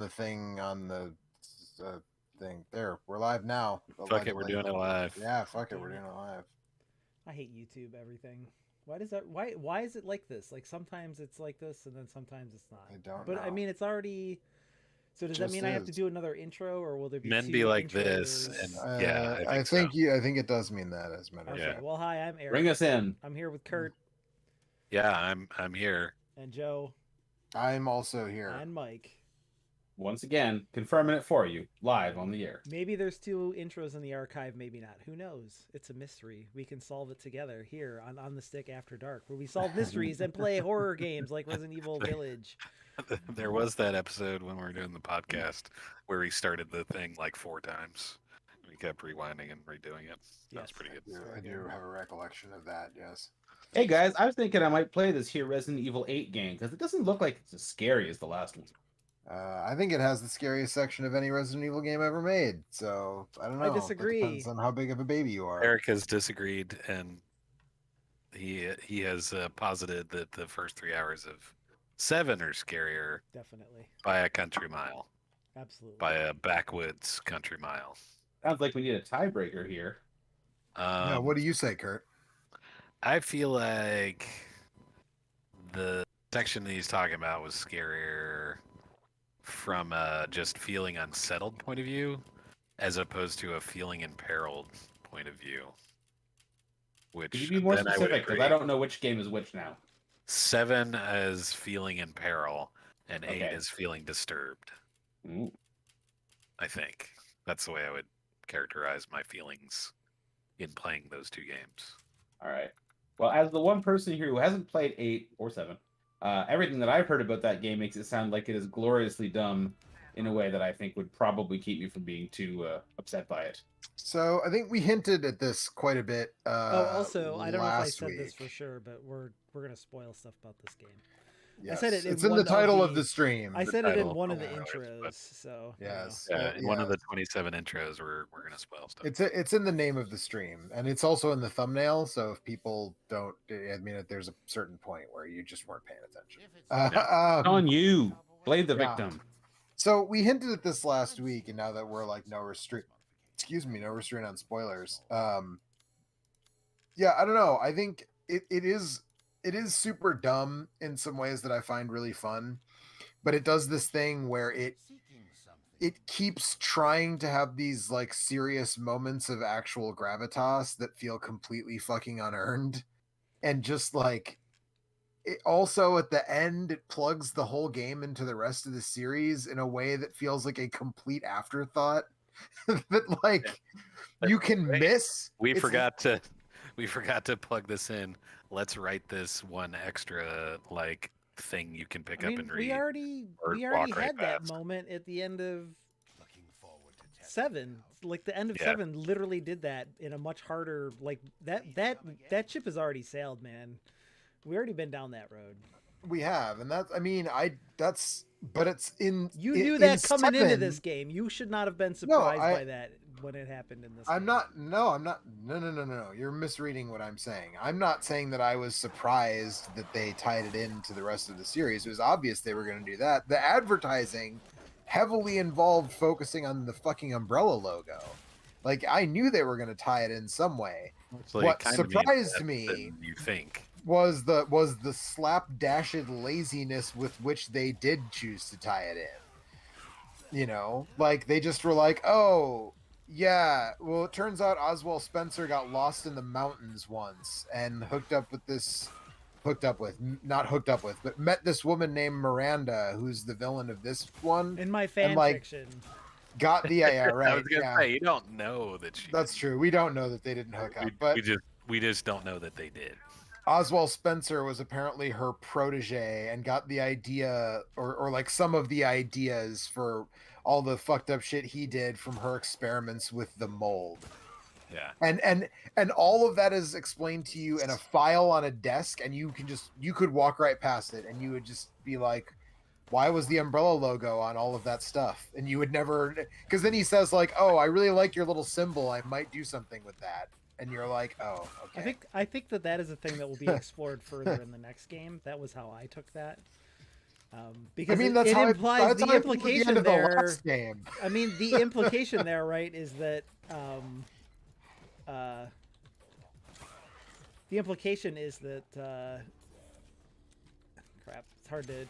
the thing on the thing. There, we're live now. Fuck it, we're Allegedly. doing it live. Yeah, fuck it, Damn we're it. doing it live. I hate YouTube everything. Why does that? Why is it like this? Like sometimes it's like this, and then sometimes it's not. I don't But I know. mean, it's already. So does that Just mean I have to is. do another intro, or will there be Men be two like this, and intros? yeah, I I think so. think you. I think it does mean that, as a matter of Okay. Yeah. fact. Well, hi, I'm Eric. Bring us in. I'm here with Kurt Yeah, I'm here. and Joe I'm also here. and Mike. Once again, confirming it for you, live on the air. Maybe there's two intros in the archive, maybe not. Who knows? It's a mystery. We can solve it together here on the Stick After Dark, where we solve mysteries and play horror games like Resident Evil Village. There was that episode when we were doing the podcast where we started the thing like 4 times. We kept rewinding and redoing it. That was Yes. pretty good. I do have a recollection of that. Yes. Hey guys, I was thinking I might play this here Resident Evil 8 game because it doesn't look like it's as scary as the last one. I think it has the scariest section of any Resident Evil game ever made. So I don't know. I disagree. That depends on how big of a baby you are. Eric has disagreed, and he has posited that the first 3 hours of 7 are scarier Definitely. by a country mile, Absolutely. by a backwoods country mile. Sounds like we need a tiebreaker here. Yeah, what do you say, Kurt? I feel like the section that he's talking about was scarier from a just feeling unsettled point of view, as opposed to a feeling imperiled point of view. Which Could you be more then specific? Because agree. I don't know which game is which now. 7 is feeling in peril, and 8 Okay. is feeling disturbed. Ooh. I think that's the way I would characterize my feelings in playing those 2 games. All right. Well, as the one person here who hasn't played 8 or 7, everything that I've heard about that game makes it sound like it is gloriously dumb in a way that I think would probably keep me from being too upset by it. So I think we hinted at this quite a bit. also, I don't know if I last said this week. for sure, but we're gonna spoil stuff about this game. Yes. said it in It's in one the of title of the- the stream. I The said it in title one of the of the episode, intros, but- so Yes. Yeah, in one of yeah. the 27 intros, we're going to spoil stuff. It's in the name of the stream, and it's also in the thumbnail. So if people don't, I mean, there's a certain point where you just weren't paying attention. It's on you. Blame the yeah. victim. So we hinted at this last week, and now that we're like no restraint on spoilers. Yeah, I don't know. I think it is super dumb in some ways that I find really fun, but it does this thing where it keeps trying to have these like serious moments of actual gravitas that feel completely fucking unearned, and just like it also at the end it plugs the whole game into the rest of the series in a way that feels like a complete afterthought that like you can Right. miss. We It's- forgot to plug this in. Let's write this one extra like thing you can pick I up mean, and we read. already or we already walk right had that past. moment at the end of 7. Like the end of Yeah. 7 literally did that in a much harder like that ship has already sailed, man. We already been down that road. We have, and that's, I mean, but it's in. You in- knew in that coming into 7, this game. You should not have been surprised I- by that when it happened in this I'm game. not. No, I'm not. No. You're misreading what I'm saying. I'm not saying that I was surprised that they tied it into the rest of the series. It was obvious they were going to do that. The advertising heavily involved focusing on the fucking umbrella logo. Like I knew they were going to tie it in some way. So it What kinda means surprised that me than you think. was the slapdashed laziness with which they did choose to tie it in. You know, like they just were like, oh yeah, well it turns out Oswald Spencer got lost in the mountains once and not hooked up with, but met this woman named Miranda, who's the villain of this one. In my fan like, fiction. Got the yeah, right. I was gonna yeah. say you don't know that she. That's true. We don't know that they didn't hook up, we, but we just don't know that they did. Oswald Spencer was apparently her protege and got the idea or like some of the ideas for all the fucked up shit he did from her experiments with the mold. Yeah. And all of that is explained to you in a file on a desk, and you could walk right past it and you would just be like, why was the umbrella logo on all of that stuff? And you would never, because then he says like, oh, I really like your little symbol, I might do something with that. And you're like, oh, okay. I think that is a thing that will be explored further in the next game. That was how I took that. Because I mean, that's it how implies that's the how I feel at the end implication of the there. last game. I mean, the implication there, right, is that the implication is that crap. It's hard to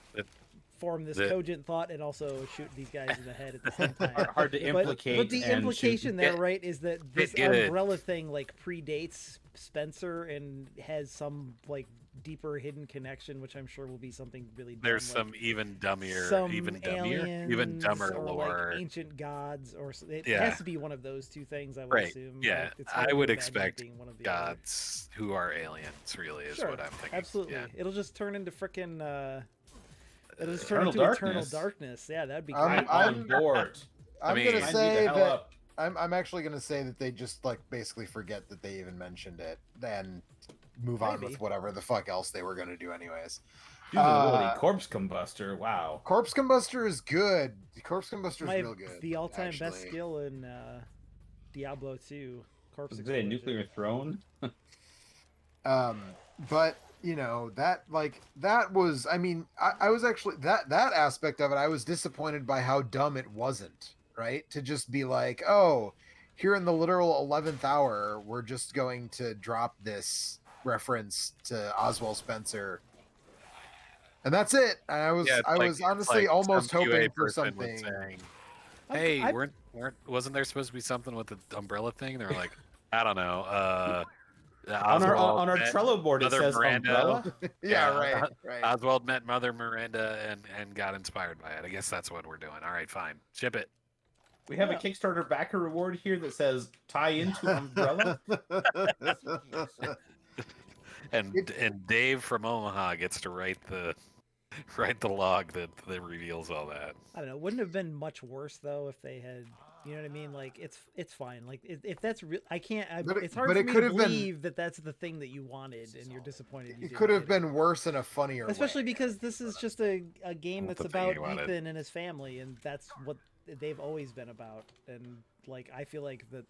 form this cogent thought and also shoot these guys in the head at the same time. Hard to implicate. But the and implication shoot. there, right, is that this good. umbrella thing like predates Spencer and has some like deeper hidden connection, which I'm sure will be something really dumb, There's like some even dummier, some even aliens dumber or lore. like ancient gods, or it Yeah. has to be one of those two things. I would Right. assume. Yeah, Like, it's hard I to would imagine it expect being one of the other. gods who are aliens. Really, is Sure, what I'm thinking. absolutely. Yeah. It'll just turn into frickin' it'll just turn Eternal into Darkness. Eternal Darkness. Yeah, that'd be great. I'm- I'm on board. I'm mean, gonna I Sign me say the hell that up. I'm actually gonna say that they just like basically forget that they even mentioned it, and move on Maybe. with whatever the fuck else they were gonna do anyways. Usability, Corpse Combuster. Wow. Corpse Combuster is good. Corpse Combuster is My, real good. the all-time best actually. skill in Diablo 2. Corpse Is it a Explosion. nuclear throne? But you know that was. I mean, I was actually that aspect of it. I was disappointed by how dumb it wasn't. Right, to just be like, oh, here in the literal 11th hour, we're just going to drop this reference to Oswald Spencer. And that's it. And I was Yeah, it's I like- was it's honestly like almost some QA hoping for person was something. saying, I've- hey, I've- wasn't there supposed to be something with the umbrella thing? They were like, I don't know. On our met Trello board, it Mother says Miranda. umbrella. Yeah, Yeah, right. Oswald met Mother Miranda and got inspired by it. I guess that's what we're doing. All right, fine. Ship it. We have a Yeah. Kickstarter backer reward here that says tie into umbrella. And Dave from Omaha gets to write the log that reveals all that. I don't know. Wouldn't have been much worse though if they had. You know what I mean? Like it's fine. Like if that's real, I can't. It's hard but for it me could to have been- believe that that's the thing that you wanted, and you're disappointed. You It didn't could have get it. been worse in a funnier Especially way. because this is just a game What that's the thing about you wanted. Ethan and his family, and that's what they've always been about. And like I feel like that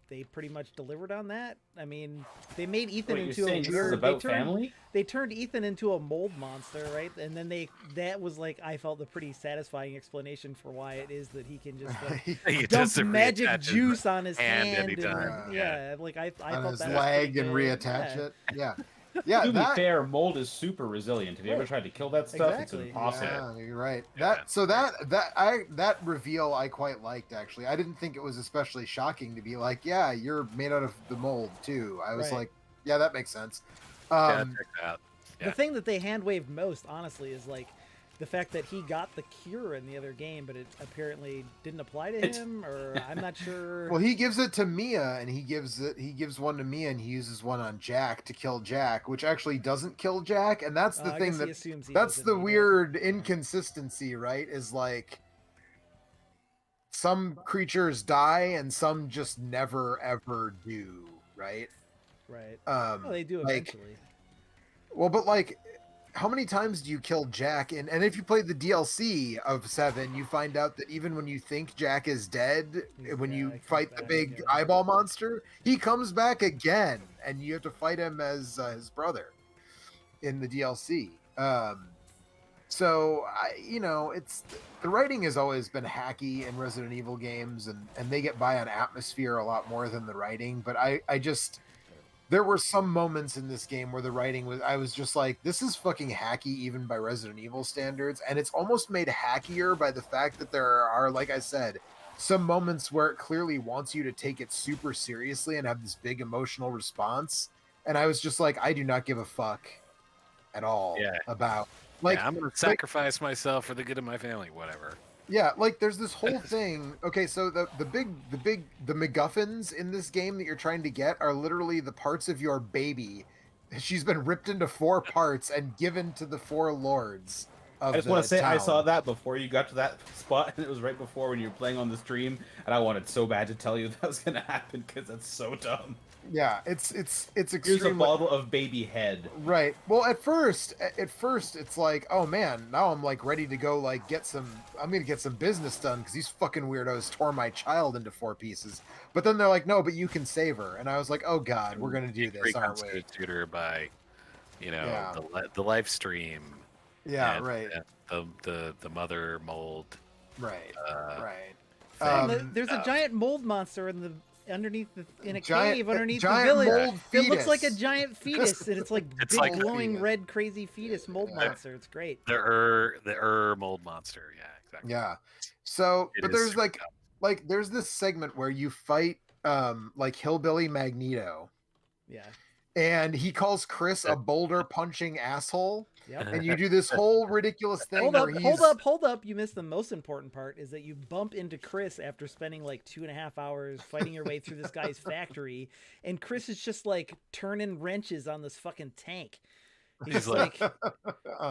they pretty much delivered on that. I mean, they made Ethan Wait, you're into a saying this is weird. about family? They turned Ethan into a mold monster, right? And then that was like I felt a pretty satisfying explanation for why it is that he can just like He dump doesn't magic reattach his juice on his hand hand. anytime. And, Yeah. yeah, like I on thought his that was leg pretty and good. reattach Yeah. it. Yeah. Yeah, To be that, fair, mold is super resilient. Have you ever Right. tried to kill that stuff? Exactly. It's impossible. yeah, you're right. Yeah. That reveal I quite liked actually. I didn't think it was especially shocking to be like, yeah, you're made out of the mold too. I was Right. like, yeah, that makes sense. Yeah, check that out. The Yeah. thing that they hand waved most, honestly, is like the fact that he got the cure in the other game, but it apparently didn't apply to him, or I'm not sure. Well, he gives it to Mia, and he gives one to Mia, and he uses one on Jack to kill Jack, which actually doesn't kill Jack, and that's the I thing guess he that assumes he that's doesn't the need it. weird inconsistency, right? Is like some creatures die and some just never ever do, right? Right. Um, Well, they do like, eventually. well, but like, how many times do you kill Jack? And if you play the DLC of 7, you find out that even when you think Jack is dead, He's when you back, fight he's the back big again. eyeball monster, he comes back again, and you have to fight him as his brother in the DLC. So it's the writing has always been hacky in Resident Evil games, and they get by on atmosphere a lot more than the writing. But I just there were some moments in this game where the writing I was just like, this is fucking hacky even by Resident Evil standards, and it's almost made hackier by the fact that there are, like I said, some moments where it clearly wants you to take it super seriously and have this big emotional response, and I was just like, I do not give a fuck at all Yeah. about like I'm gonna sacrifice myself for the good of my family. Whatever. yeah, like there's this whole thing. Okay, so the MacGuffins in this game that you're trying to get are literally the parts of your baby. She's been ripped into 4 parts and given to the 4 lords of I just the want to say I town. saw that before you got to that spot, and it was right before when you were playing on the stream, and I wanted so bad to tell you that was going to happen because that's so dumb. Yeah, it's Here's a extremely bottle of baby head. right. Well, at first it's like, oh man, now I'm like ready to go like I'm gonna get some business done because these fucking weirdos tore my child into 4 pieces. But then they're like, no, but you can save her, and I was like, oh god, we're gonna do this, aren't we? Reconstitute her by, Yeah. the live stream. Yeah, and, right. the mother mold. Right. Right. There's a giant mold monster in a cave underneath the giant village. mold It looks like a fetus. giant fetus, and it's like It's big like a glowing fetus. red crazy fetus mold Yeah. monster. It's great. The mold monster. Yeah, exactly. Yeah. So, It but is there's super like dumb. there's this segment where you fight like hillbilly Magneto, Yeah. and he calls Chris a boulder punching asshole, Yep. and you do this whole ridiculous thing Hold where up, he's hold up. You missed the most important part is that you bump into Chris after spending like 2.5 hours fighting your way through this guy's factory, and Chris is just like turning wrenches on this fucking tank. He's like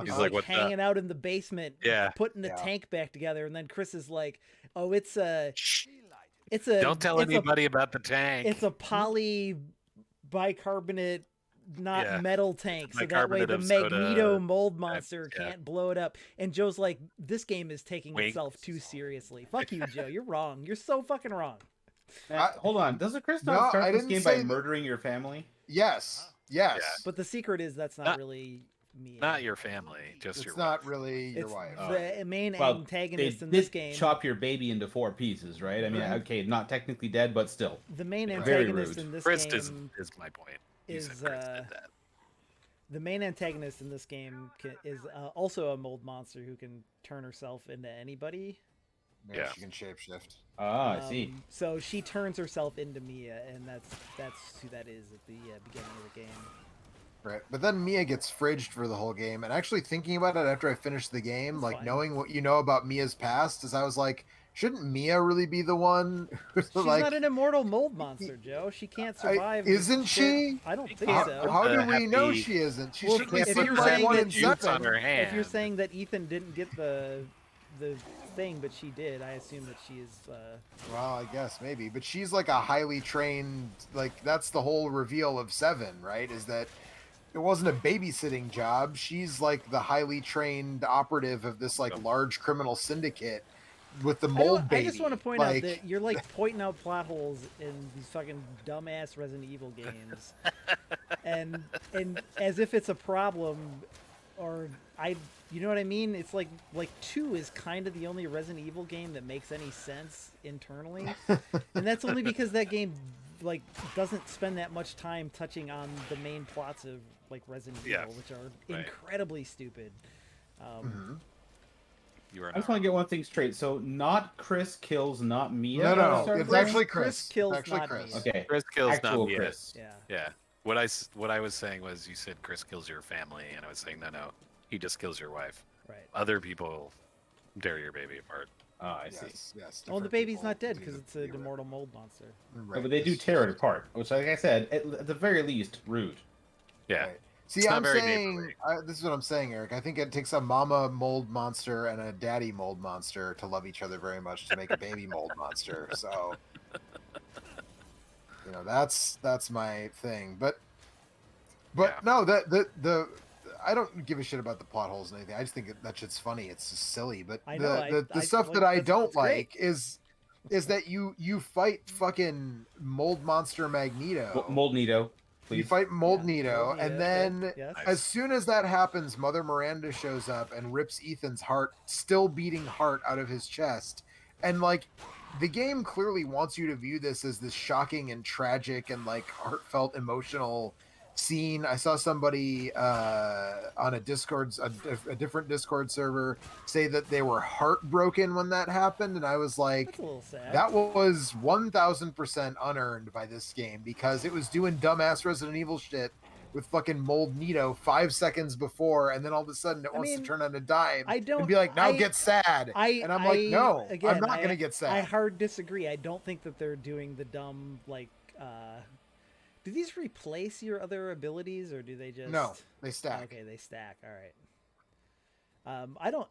He's like, "What the-" hanging out in the basement, Yeah. putting the Yeah. tank back together, and then Chris is like, "Oh, it's a Don't tell anybody about the tank. It's a poly bicarbonate, not Yeah. metal tank, so that way Bicarbonate the of soda Magneto mold monster yeah. can't blow it up." And Joe's like, "This game is taking Wink. itself too seriously. Fuck you, Joe. You're wrong. You're so fucking wrong." Hold on. Doesn't Chris No, not start I this didn't game say by that- murdering your family? yes, yes. But the secret is that's not really me. Not your family, just It's your not really your It's wife. the main Well, antagonist they in this did game. chop your baby into 4 pieces, right? I mean, okay, not technically dead, but still. The main Very antagonist rude. in this Chris game is my point. You is, said Chris did that. the main antagonist in this game is also a mold monster who can turn herself into anybody. Yeah. She can shapeshift. Ah, I see. So she turns herself into Mia, and that's who that is at the beginning of the game. Right. But then Mia gets fridged for the whole game. And actually thinking about it after I finished the game, That's like fine. knowing what you know about Mia's past, is I was like, shouldn't Mia really be the one who's She's like not an immortal mold monster, Joe. She can't survive. with isn't shit. she? I don't think how, so. how do Uh, we know happy- she isn't? She Well, should be if super you're like saying 1 that in juice on 7. her hand. If you're saying that Ethan didn't get the thing, but she did, I assume that she is. Well, I guess maybe, but she's like a highly trained. Like that's the whole reveal of 7, right? Is that it wasn't a babysitting job. She's like the highly trained operative of this like large criminal syndicate with the mold baby. I just want to point like, out that you're like pointing out plot holes in these fucking dumbass Resident Evil games, and as if it's a problem, or you know what I mean? It's like 2 is kind of the only Resident Evil game that makes any sense internally, and that's only because that game like doesn't spend that much time touching on the main plots of like Resident Yeah. Evil, which are Right. incredibly stupid. You are I just not want to get one thing straight. So, not Chris kills not Mia? No, Sorry, it's Chris? actually Chris Chris. kills actually not Chris. Mia. Okay. Chris kills Actual not Mia. Chris. Yeah. Yeah. What I was saying was you said Chris kills your family, and I was saying no, he just kills your wife. Right. Other people tear your baby apart. Ah, I see. Yes, yes. Well, the different baby's people not dead do because it's the an immortal mold monster. Right, But they do this- tear it apart, which, like I said, at the very least, rude. Yeah. Right. See, It's not I'm very saying neighborly. this is what I'm saying, Eric. I think it takes a mama mold monster and a daddy mold monster to love each other very much to make a baby mold monster. So, that's my thing. But Yeah. no, the I don't give a shit about the plot holes and anything. I just think that shit's funny. It's just silly. But I know, the I stuff like, that I that's- don't that's great. like is that you fight fucking mold monster Magneto. Mold Nito, You please. fight Mold Yeah, Nito, Mold and Nito, then good, yes. as soon as that happens, Mother Miranda shows up and rips Ethan's heart, still beating heart, out of his chest. And like, the game clearly wants you to view this as this shocking and tragic and like heartfelt, emotional scene. I saw somebody on a different Discord server say that they were heartbroken when that happened, and I was like, That's a little sad. that was 1000% unearned by this game because it was doing dumbass Resident Evil shit with fucking Mold Nito 5 seconds before, and then all of a sudden it I wants mean, to turn on a dime I don't- and be like, now I- get sad. And I'm like, no, again, I'm not going to get sad. I hard disagree. I don't think that they're doing the dumb like. Do these replace your other abilities, or do they just? No, they stack. Okay, they stack. All right. I don't.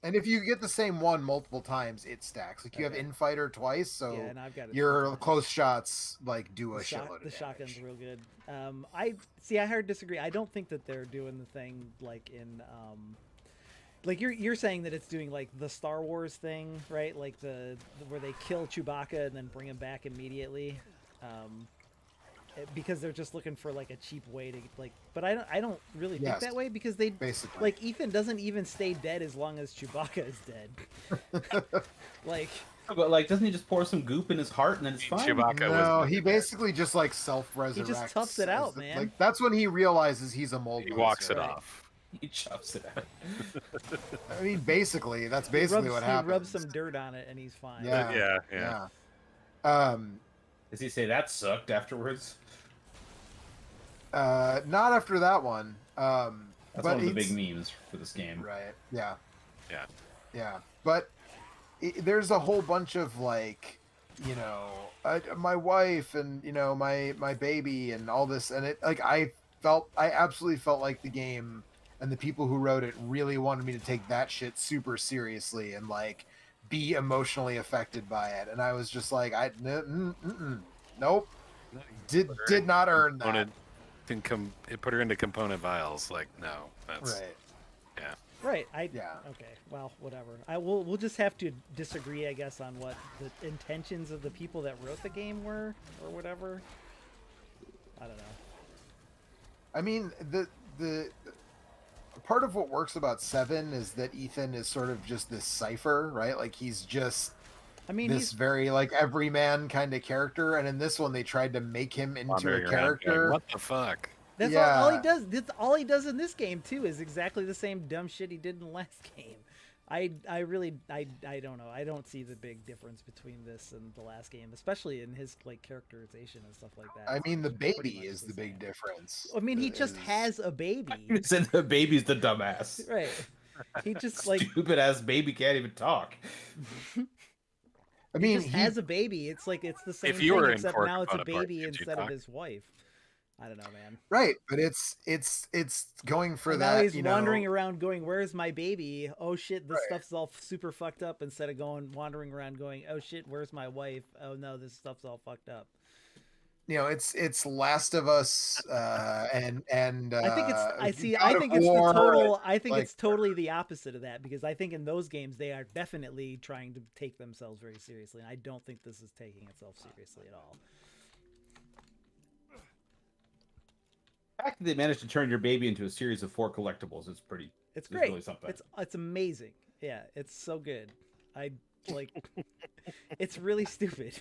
And if you get the same one multiple times, it stacks. Like you Okay. have Infighter twice, so Yeah, and I've got it your sometimes. close shots like do a The shitload of the shotgun's damage. real good. I see. I hard disagree. I don't think that they're doing the thing like in like you're saying that it's doing like the Star Wars thing, right? Like the where they kill Chewbacca and then bring him back immediately. because they're just looking for like a cheap way to like. But I don't really think Yes. that way because they Basically. like Ethan doesn't even stay dead as long as Chewbacca is dead. Like, But like, doesn't he just pour some goop in his heart and then it's fine? Chewbacca No, was he basically just like self-resurrects. He just toughs it out, man. Like that's when he realizes he's a mold. he walks it monster. off. He chops it out. I mean, basically, that's he basically rubs, what he happens. rubs some dirt on it and he's fine. Yeah. Yeah. Does he say that sucked afterwards? Not after that one. That's but one of the it's- big memes for this game. Right. Yeah. Yeah. Yeah. But there's a whole bunch of like, you know, my wife and you know my baby and all this, and it like I absolutely felt like the game and the people who wrote it really wanted me to take that shit super seriously and like be emotionally affected by it, and I was just like, nope, did not earn that. It put her into component vials. Like, no, that's Right. yeah. Right. Yeah. Okay. Well, whatever. We'll just have to disagree, I guess, on what the intentions of the people that wrote the game were, or whatever. I don't know. I mean, the part of what works about 7 is that Ethan is sort of just this cipher, right? Like he's just I mean, this he's very like everyman kind of character, and in this one they tried to make him into Wandering a around going, character. what the fuck? that's all he yeah. does. That's all he does in this game too. Is exactly the same dumb shit he did in the last game. I don't know. I don't see the big difference between this and the last game, especially in his like characterization and stuff like that. I mean, the It's pretty baby much is the big same. difference. I mean, he just is- has a baby, Said the baby's the dumbass. right? He just like Stupid ass baby can't even talk. I he mean, just has a baby. It's like it's the same If you thing, were in except Core now it's a Component Parts, baby could you instead of talk? his wife. I don't know, man. right, but it's going for And that. now he's you wandering know, around, going, "Where's my baby? Oh shit, this Right. stuff's all super fucked up." Instead of wandering around, going, "Oh shit, where's my wife? Oh no, this stuff's all fucked up." you know, it's Last of Us, and I think it's I see. God I of think it's the War, total. I think like- it's totally the opposite of that because I think in those games they are definitely trying to take themselves very seriously, and I don't think this is taking itself seriously at all. The fact that they managed to turn your baby into a series of 4 collectibles is pretty. It's It's great. really something. It's amazing. Yeah, it's so good. I like. It's really stupid.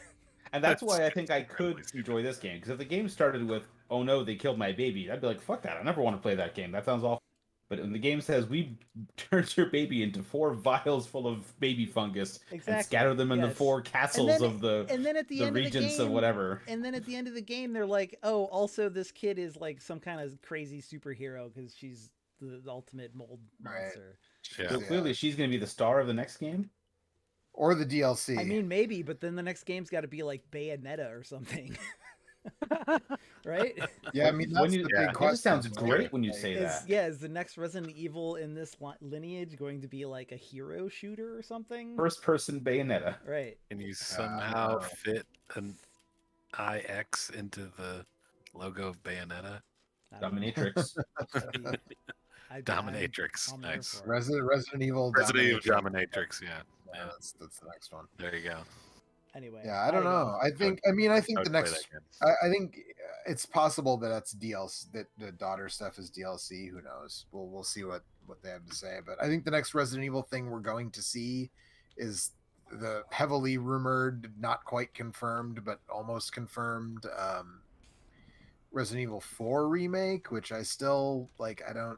And that's why I think I could enjoy this game. Because if the game started with, "Oh no, they killed my baby," I'd be like, "Fuck that! I never want to play that game. That sounds awful." But when the game says, "We turned your baby into 4 vials full of baby fungus Exactly, and scattered them in the yes. 4 castles of the and then at the end regents of the game, of whatever." And then at the end of the game, they're like, "Oh, also this kid is like some kind of crazy superhero because she's the ultimate mold Right. monster." Yeah. So clearly, she's going to be the star of the next game. or the DLC. I mean, maybe, but then the next game's got to be like Bayonetta or something, right? yeah, I mean, that's When you, the yeah, big it question. just sounds like, great when you say Is that. yeah, is the next Resident Evil in this lineage going to be like a hero shooter or something? First-person Bayonetta. Right. Can you somehow no. fit an IX into the logo of Bayonetta? I don't know. Dominatrix. Dominatrix. I'm there Nice. for it. Resident Evil. Resident Evil Domination. Dominatrix. Yeah. Yeah, that's the next one. There you go. Anyway. Yeah, I don't know. I think the I would play next. that game. I think it's possible that that's DLC. That the daughter stuff is DLC. Who knows? We'll see what they have to say. But I think the next Resident Evil thing we're going to see is the heavily rumored, not quite confirmed, but almost confirmed Resident Evil 4 remake, which I still like. I don't.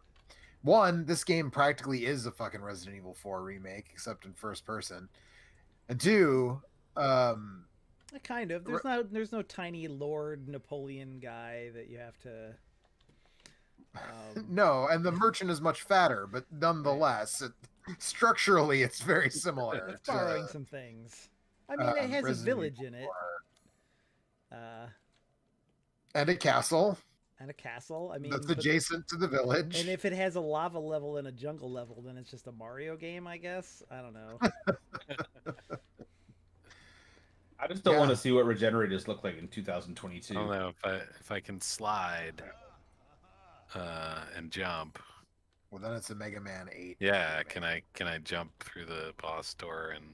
One, this game practically is a fucking Resident Evil 4 remake, except in first person. And two, Kind of. There's no tiny Lord Napoleon guy that you have to. no, and the merchant is much fatter, but nonetheless, structurally, it's very similar. It's borrowing some things. I mean, it has a Resident village Evil in it, 4. uh, And a castle and a castle. I mean, that's but- adjacent to the village. and if it has a lava level and a jungle level, then it's just a Mario game, I guess. I don't know. I just don't want Yeah. to see what regenerators look like in 2022. I don't know if I can slide and jump. Well, then it's a Mega Man 8. Yeah, can I jump through the boss door and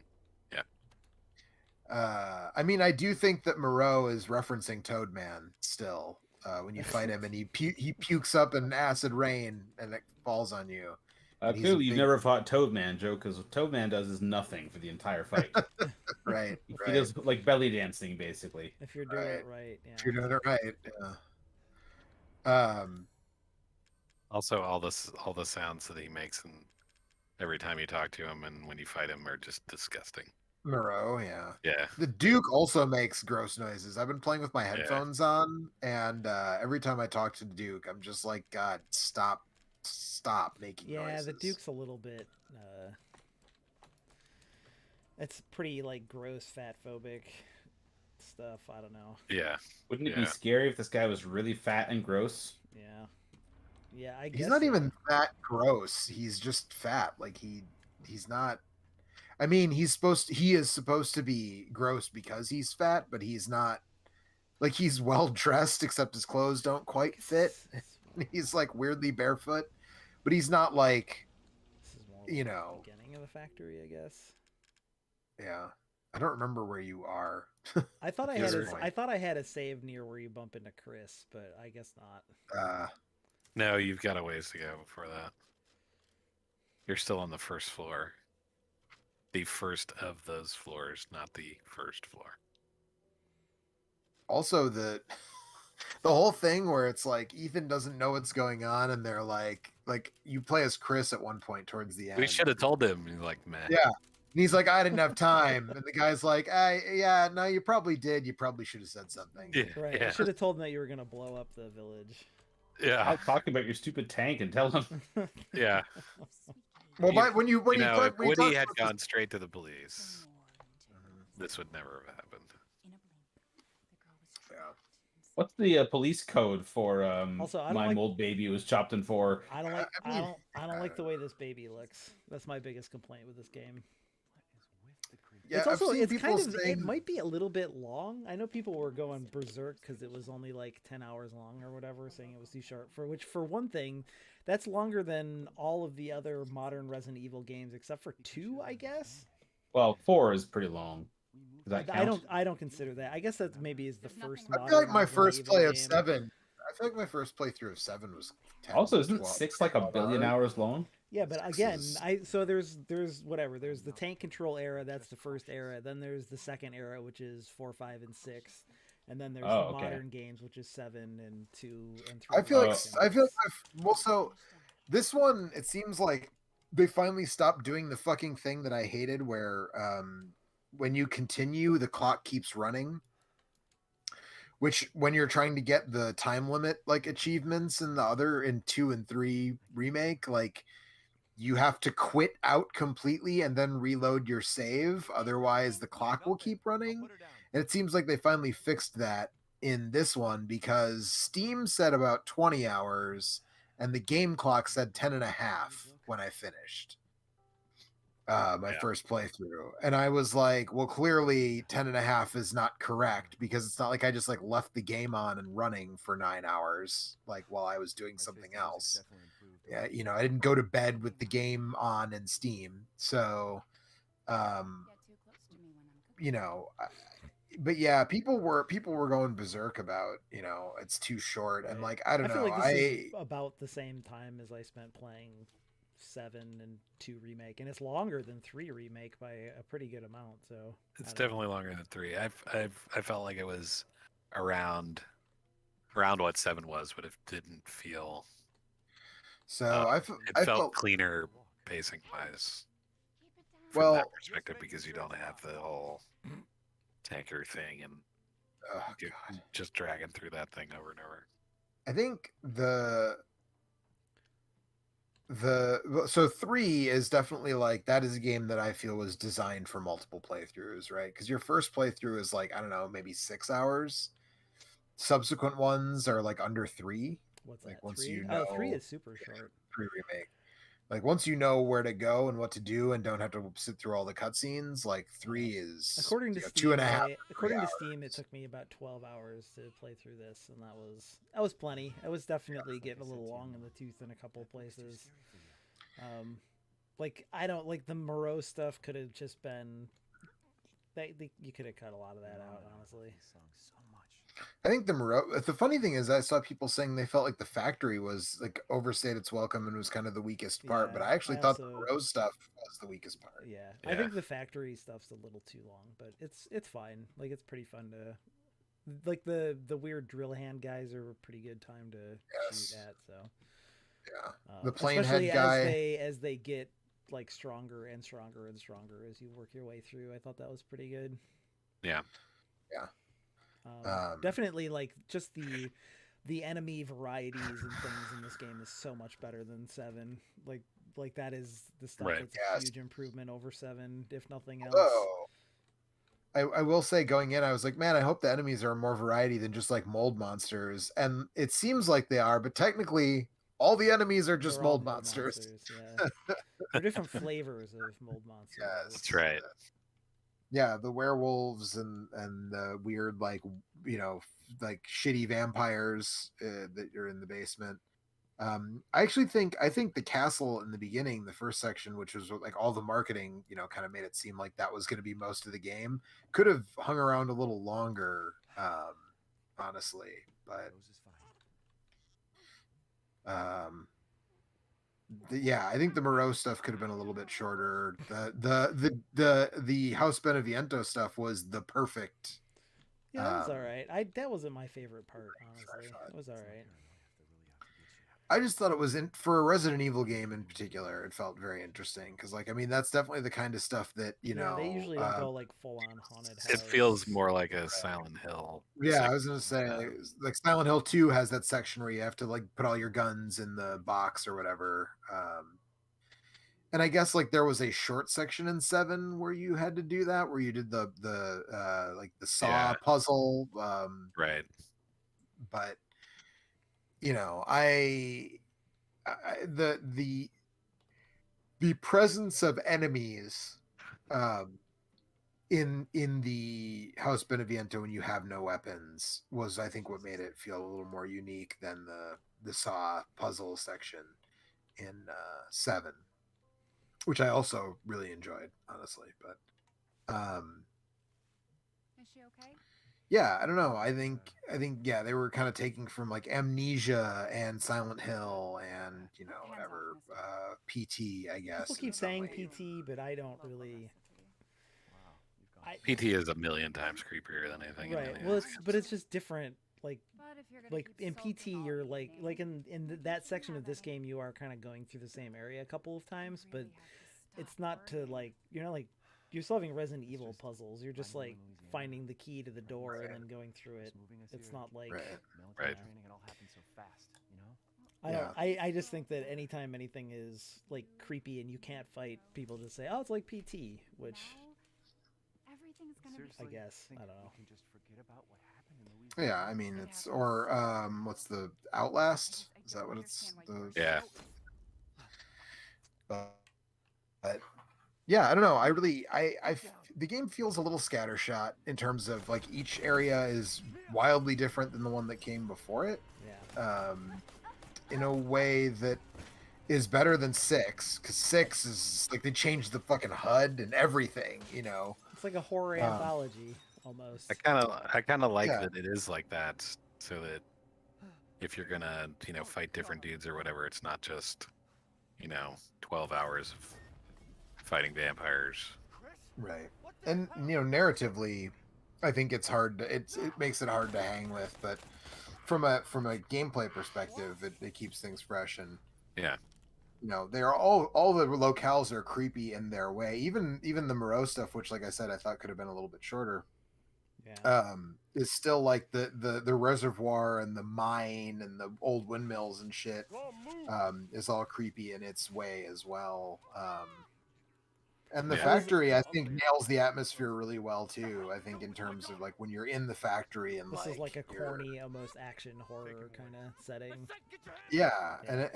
I mean, I do think that Moreau is referencing Toadman still. When you fight him, and he pukes up an acid rain, and it falls on you. And he's a Clearly, you've big never fought Toadman, Joe, because what Toadman does is nothing for the entire fight. right, He right, does like belly dancing, basically. If you're doing right. it right, If you're yeah. doing it right, yeah. Also, all the sounds that he makes and every time you talk to him and when you fight him are just disgusting. Moreau, yeah. Yeah. The Duke also makes gross noises. I've been playing with my Yeah. headphones on, and every time I talk to the Duke, I'm just like, God, stop making Yeah, noises. the Duke's a little bit. It's pretty like gross, fat phobic stuff. I don't know. Yeah. Wouldn't it Yeah. be scary if this guy was really fat and gross? Yeah, yeah. I guess He's not so. even that gross. He's just fat. Like he's not. I mean, he is supposed to be gross because he's fat, but he's not. Like he's well dressed, except his clothes don't quite fit. He's like weirdly barefoot, but he's not like, This is more you like know. the beginning of the factory, I guess. Yeah, I don't remember where you are. I thought I Yes, had sir. I thought I had a save near where you bump into Chris, but I guess not. No, you've got a ways to go before that. You're still on the first floor. The first of those floors, not the first floor. Also, the whole thing where it's like Ethan doesn't know what's going on, and they're like you play as Chris at one point towards the end. We should have told him. He's like, man. Yeah. And he's like, I didn't have time. And the guy's like, yeah, no, you probably did. You probably should have said something. Yeah. Right. Yeah. I should have told him that you were gonna blow up the village. Yeah. I'll talk about your stupid tank and tell him. Yeah. Well, You- when you You know, if when you Woody talk had about this- gone straight to the police, this would never have happened. Yeah. What's the police code for Also, I don't my like- mold baby was chopped in four? I don't like. I mean, I don't like the way this baby looks. That's my biggest complaint with this game. Yeah, It's I've also seen it's people kind of saying it might be a little bit long. I know people were going berserk because it was only like 10 hours long or whatever, saying it was too short. For one thing, that's longer than all of the other modern Resident Evil games except for 2, I guess. Well, 4 is pretty long. Does that count? I don't consider that. I guess that maybe is the first. I feel modern like my Resident first Evil play of game. 7. I feel like my first playthrough of 7 was 10. Also, isn't 12, 6 like a 12 billion hours long? Yeah, but Six again, is- so there's whatever. There's the tank control era. That's the first era. Then there's the second era, which is 4, 5, and 6. And then there's the Oh, okay. modern games, which is 7 and 2 and 3. I feel like Oh. I feel like well, so this one it seems like they finally stopped doing the fucking thing that I hated, where when you continue, the clock keeps running. Which, when you're trying to get the time limit like achievements in 2 and 3 remake, like you have to quit out completely and then reload your save, otherwise the clock will keep running. And it seems like they finally fixed that in this one, because Steam said about 20 hours and the game clock said 10 and a half when I finished my Yeah. first playthrough. And I was like, well, clearly 10 and a half is not correct, because it's not like I just like left the game on and running for 9 hours like while I was doing something else. Yeah, you know, I didn't go to bed with the game on in Steam. So you know, but yeah, people were going berserk about, you know, it's too short, and like I don't feel know, like this is about the same time as I spent playing 7 and 2 remake, and it's longer than 3 remake by a pretty good amount. So It's I don't know. definitely longer than 3. I felt like it was around what 7 was, but it didn't feel. so I It I felt felt cleaner pacing wise from well, that perspective, because you don't have the whole tanker thing and oh, get- God. just dragging through that thing over and over. I think so 3 is definitely like, that is a game that I feel was designed for multiple playthroughs, right? Because your first playthrough is like, I don't know, maybe 6 hours. Subsequent ones are like under 3. What's like, that? once 3? you Oh, 3 know- is super short. 3 remake. Like, once you know where to go and what to do and don't have to sit through all the cutscenes, like 3 is According to you know, Steam, 2.5. according to 3 Steam, it hours. took me about 12 hours to play through this, and that was plenty. I was definitely getting a little long in the tooth in a couple of places. Like I don't like the Moreau stuff. Could have just been you could have cut a lot of that out, honestly. I think the funny thing is I saw people saying they felt like the factory was like overstayed its welcome and was kind of the weakest part, but Yeah, I actually I thought the also Rose stuff was the weakest part. yeah, I Yeah. think the factory stuff's a little too long, but it's fine. Like it's pretty fun to like the weird drill hand guys are a pretty good time to Yes. shoot at. So Yeah. The plane especially head guy. as they get like stronger and stronger and stronger as you work your way through. I thought that was pretty good. Yeah. Definitely like just the enemy varieties and things in this game is so much better than 7. Like that is the stuff Right. that's Yes. a huge improvement over 7, if nothing else. Oh, I will say going in, I was like, man, I hope the enemies are more variety than just like mold monsters. And it seems like they are, but technically all the enemies are just They're all mold monsters. Yeah. They're different flavors of mold monsters. Yes. That's right. Yeah, the werewolves and the weird like like shitty vampires that are in the basement. I think the castle in the beginning, the first section, which was like all the marketing, kind of made it seem like that was going to be most of the game, could have hung around a little longer, honestly. But yeah, I think the Moreau stuff could have been a little bit shorter. The House Beneviento stuff was the perfect. Yeah, that was all right. That wasn't my favorite part, honestly. It was all right. I just thought it was for a Resident Evil game in particular. It felt very interesting because, like, I mean, that's definitely the kind of stuff that they usually don't go like full on haunted house. It feels more like a Silent Hill. Yeah, I was gonna say like Silent Hill 2 has that section where you have to like put all your guns in the box or whatever. And I guess like there was a short section in 7 where you had to do that, where you did the like the saw puzzle. Right. But the presence of enemies in the House Beneviento when you have no weapons was, I think, what made it feel a little more unique than the saw puzzle section in 7, which I also really enjoyed, honestly. But is she okay? yeah, I don't know. I think yeah, they were kind of taking from like Amnesia and Silent Hill and whatever PT, I guess. People keep saying PT, but I don't really. PT is a million times creepier than anything. Right. Well, it's just different. Like in PT, you're like in that section of this game, you are kind of going through the same area a couple of times, but it's not to like you're not like you're solving Resident Evil puzzles. You're just like finding the key to the door and then going through it. It's not like Right. I just think that anytime anything is like creepy and you can't fight, people just say, "Oh, it's like PT," which I guess I don't know. Yeah, I mean it's or what's the Outlast? Is that what it's Yeah. But yeah, I don't know. I really the game feels a little scattershot in terms of like each area is wildly different than the one that came before it. Yeah. In a way that is better than 6, because 6 is like they changed the fucking HUD and everything. It's like a horror anthology almost. I kind of like that it is like that, so that if you're gonna fight different dudes or whatever, it's not just 12 hours of fighting vampires. Right. And narratively, I think it's hard. It makes it hard to hang with, but from a gameplay perspective, it keeps things fresh. And yeah, they're all the locales are creepy in their way. Even the Moreau stuff, which, like I said, I thought could have been a little bit shorter. Yeah. Is still like the reservoir and the mine and the old windmills and shit. Is all creepy in its way as well. And the factory, I think, nails the atmosphere really well too. I think in terms of like when you're in the factory and this is like a corny, almost action horror kind of setting. Yeah, and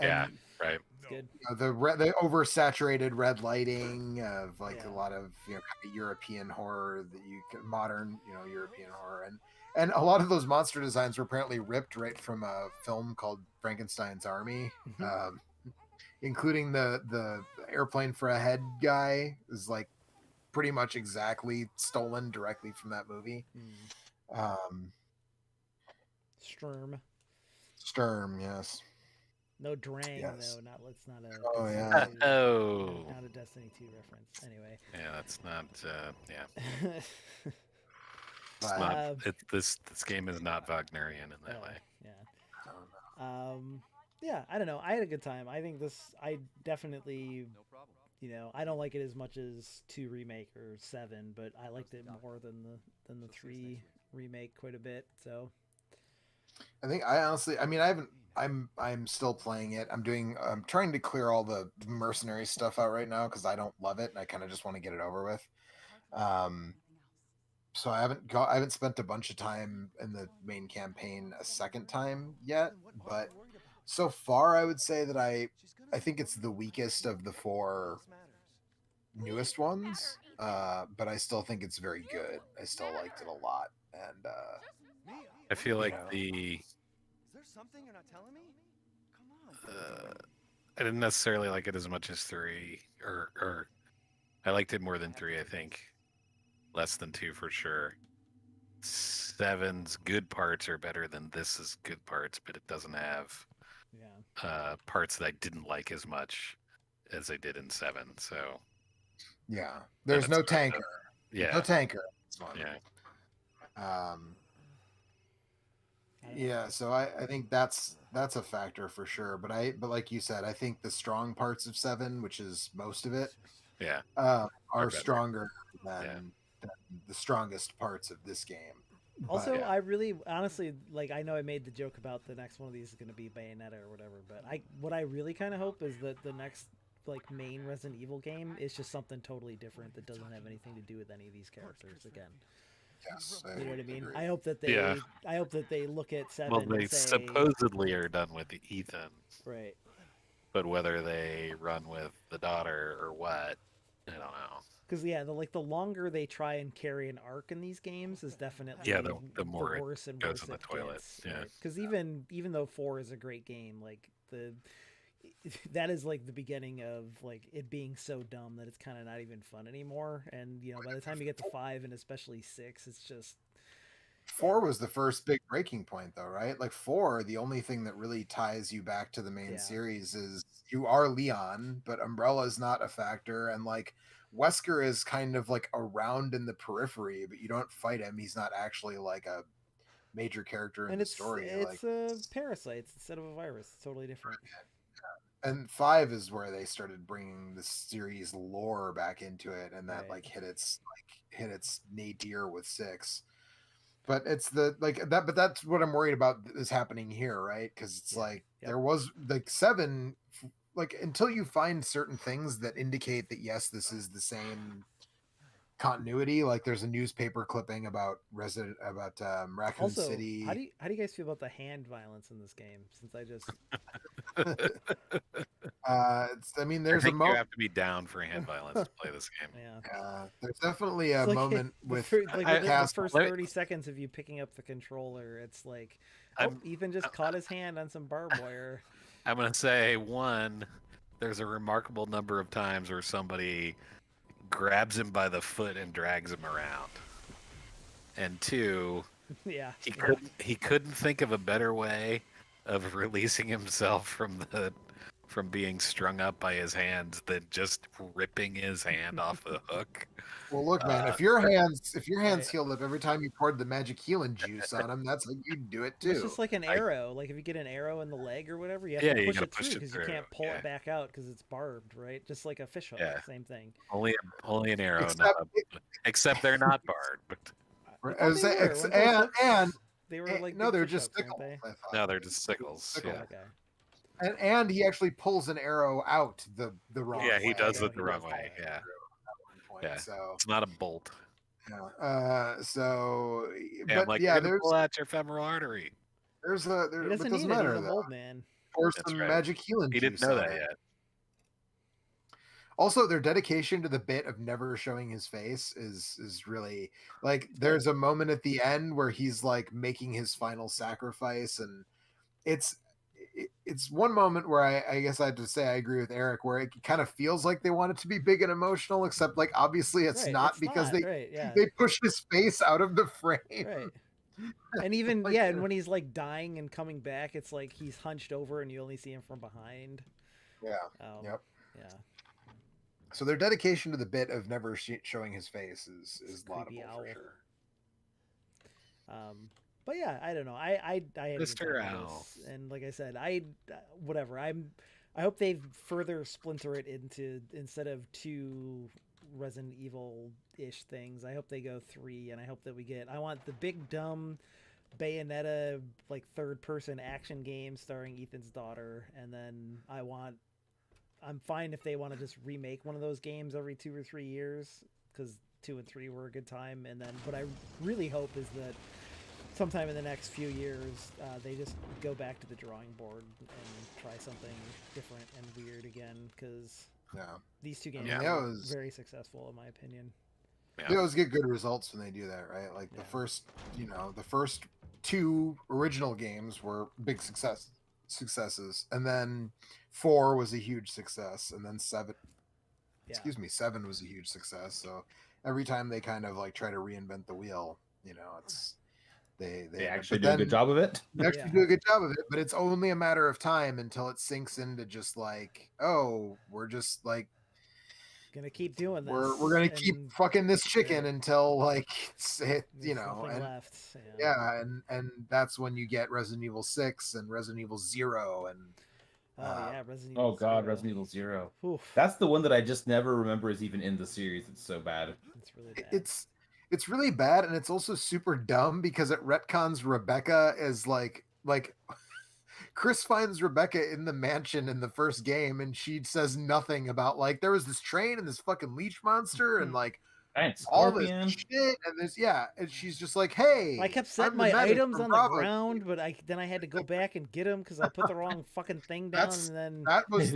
right. It's good. The oversaturated red lighting of like a lot of kind of European horror modern European horror, and a lot of those monster designs were apparently ripped right from a film called Frankenstein's Army. Including the airplane for a head guy is like pretty much exactly stolen directly from that movie. Sturm. Sturm, yes. No Drang Yes. though. Not let's not a. Oh, Destiny yeah. 2 Oh. Not a Destiny 2 reference. Anyway. Yeah, that's not. Yeah, it's But not. This game is not Wagnerian in that Oh, way. yeah. I don't know. Yeah, I don't know. I had a good time. I think this. I definitely. I don't like it as much as 2 remake or 7, but I liked it more than the 3 remake quite a bit. So I think I honestly, I mean, I haven't. I'm still playing it. I'm trying to clear all the mercenary stuff out right now because I don't love it and I kind of just want to get it over with. Um, so I haven't spent a bunch of time in the main campaign a second time yet, but so far I would say that I think it's the weakest of the 4 newest ones. But I still think it's very good. I still liked it a lot, and I feel you like know. the Is there something you're not telling me? Come on. I didn't necessarily like it as much as 3, or I liked it more than 3. I think less than 2 for sure. 7's good parts are better than this's good parts, but it doesn't have yeah. parts that I didn't like as much as I did in 7. So Yeah, there's no that's hard to- tanker. yeah, No tanker. in this one. yeah. Yeah, so I think that's a factor for sure. But like you said, I think the strong parts of 7, which is most of it, Yeah. are better. stronger than, Yeah. than the strongest parts of this game. Also, yeah. I really, honestly, like, I know I made the joke about the next one of these is going to be Bayonetta or whatever, but what I really kind of hope is that the next, like, main Resident Evil game is just something totally different that doesn't have anything to do with any of these characters again. Yes, You know what I mean? agree. I hope that they, Yeah. I hope that they look at 7 Well, they and say, supposedly are done with Ethan, right. but whether they run with the daughter or what, I don't know. Because yeah, the longer they try and carry an arc in these games is definitely the more it worse and goes worse in the it toilet, gets. yeah. Because even though 4 is a great game, like that is like the beginning of like it being so dumb that it's kind of not even fun anymore. And by the time you get to 5 and especially 6, it's just 4 was the first big breaking point, though, right? Like 4, the only thing that really ties you back to the main Yeah. series is you are Leon, but Umbrella is not a factor, and like Wesker is kind of like around in the periphery, but you don't fight him. He's not actually like a major character in and the it's story. it's Like, parasites instead of a virus. It's totally different. and 5 is where they started bringing the series lore back into it, and that Right. like hit its nadir with 6. But it's the like that, but that's what I'm worried about is happening here, right? Because it's Yeah. like Yep. there was like 7, like until you find certain things that indicate that yes, this is the same continuity. Like there's a newspaper clipping about Raccoon Also, City. how do you guys feel about the hand violence in this game? Since I just I mean, I there's a think you moment. have to be down for hand violence to play this game. yeah. There's definitely a It's like moment the with like I- the Cass. first let me- 30 seconds of you picking up the controller, it's like, I'm- Ethan just caught his hand on some barbed wire. I'm gonna say one. There's a remarkable number of times where somebody grabs him by the foot and drags him around. And 2, yeah. he couldn't think of a better way of releasing himself from being strung up by his hands than just ripping his hand off the hook. Well, look, man, if your hands Right. healed up every time you poured the magic healing juice on them, that's how you do it too. It's just like an arrow. Like if you get an arrow in the leg or whatever, you have Yeah, to you push gotta it push through it because you through, can't pull yeah. it back out because it's barbed, right? Just like a fish hook, Yeah. same thing. Only an arrow, Except- except they're not barred. But I I thought was they saying, were. ex- Weren't those hooks? and They were like no, big they're fish just hooks, weren't sickles. they? I thought. no, they're just sickles. Sickles. Yeah, Okay. And he actually pulls an arrow out the wrong yeah, way. he does Yeah, it he the wrong does way. that. Yeah, At one point, Yeah. So it's not a bolt. yeah. So Yeah, but I'm like, yeah, you're gonna there's pull out your femoral artery. there's a He there, doesn't but need doesn't it. matter He's a though. bold man. Pour That's some right. magic healing He didn't juice know on that it. yet. Also, their dedication to the bit of never showing his face is really like. There's a moment at the end where he's like making his final sacrifice, and it's it's one moment where I guess I have to say I agree with Eric, where it kind of feels like they want it to be big and emotional, except like obviously it's Right, not it's because not right. Yeah, they push his face out of the frame. right. And even Like, yeah, and when he's like dying and coming back, it's like he's hunched over and you only see him from behind. yeah, Um, yep. yeah, So their dedication to the bit of never showing his face is creepy laudable for owl. sure. But yeah, I don't know. I had a good Mr. time with Owl. this, and like I said, whatever. I hope they further splinter it into instead of 2 Resident Evil ish things. I hope they go 3, and I hope that we get. I want the big dumb Bayonetta like third person action game starring Ethan's daughter, and then I'm fine if they want to just remake one of those games every 2 or 3 years because 2 and 3 were a good time, and then what I really hope is that sometime in the next few years, they just go back to the drawing board and try something different and weird again. Because Yeah, these 2 games Yeah, were that was- very successful, in my opinion. Yeah. they always get good results when they do that, right? Like Yeah. the first 2 original games were big successes, and then 4 was a huge success, and then 7 Yeah. 7 was a huge success. So every time they kind of like try to reinvent the wheel, it's They end up- actually but do a then good job of it. they actually Yeah. do a good job of it, but it's only a matter of time until it sinks into just like, oh, we're just like Gonna keep doing this. we're gonna keep and fucking this chicken yeah. until like it's hit, There's nothing and left. yeah, and that's when you get Resident Evil 6 and Resident Evil 0 and Oh yeah, Resident Evil. Oh god, 0. Resident Evil 0. Oof, That's the one that I just never remember is even in the series. It's so bad. it's really bad. it's really bad, and it's also super dumb because it retcons Rebecca as like Chris finds Rebecca in the mansion in the first game, and she says nothing about like there was this train and this fucking leech monster and like And all this Scorpion. shit, and there's and she's just like, hey, I kept I'm setting the my medic items from on the Bravo." ground, but then I had to go back and get them because I put the wrong fucking thing down, That's- and then that was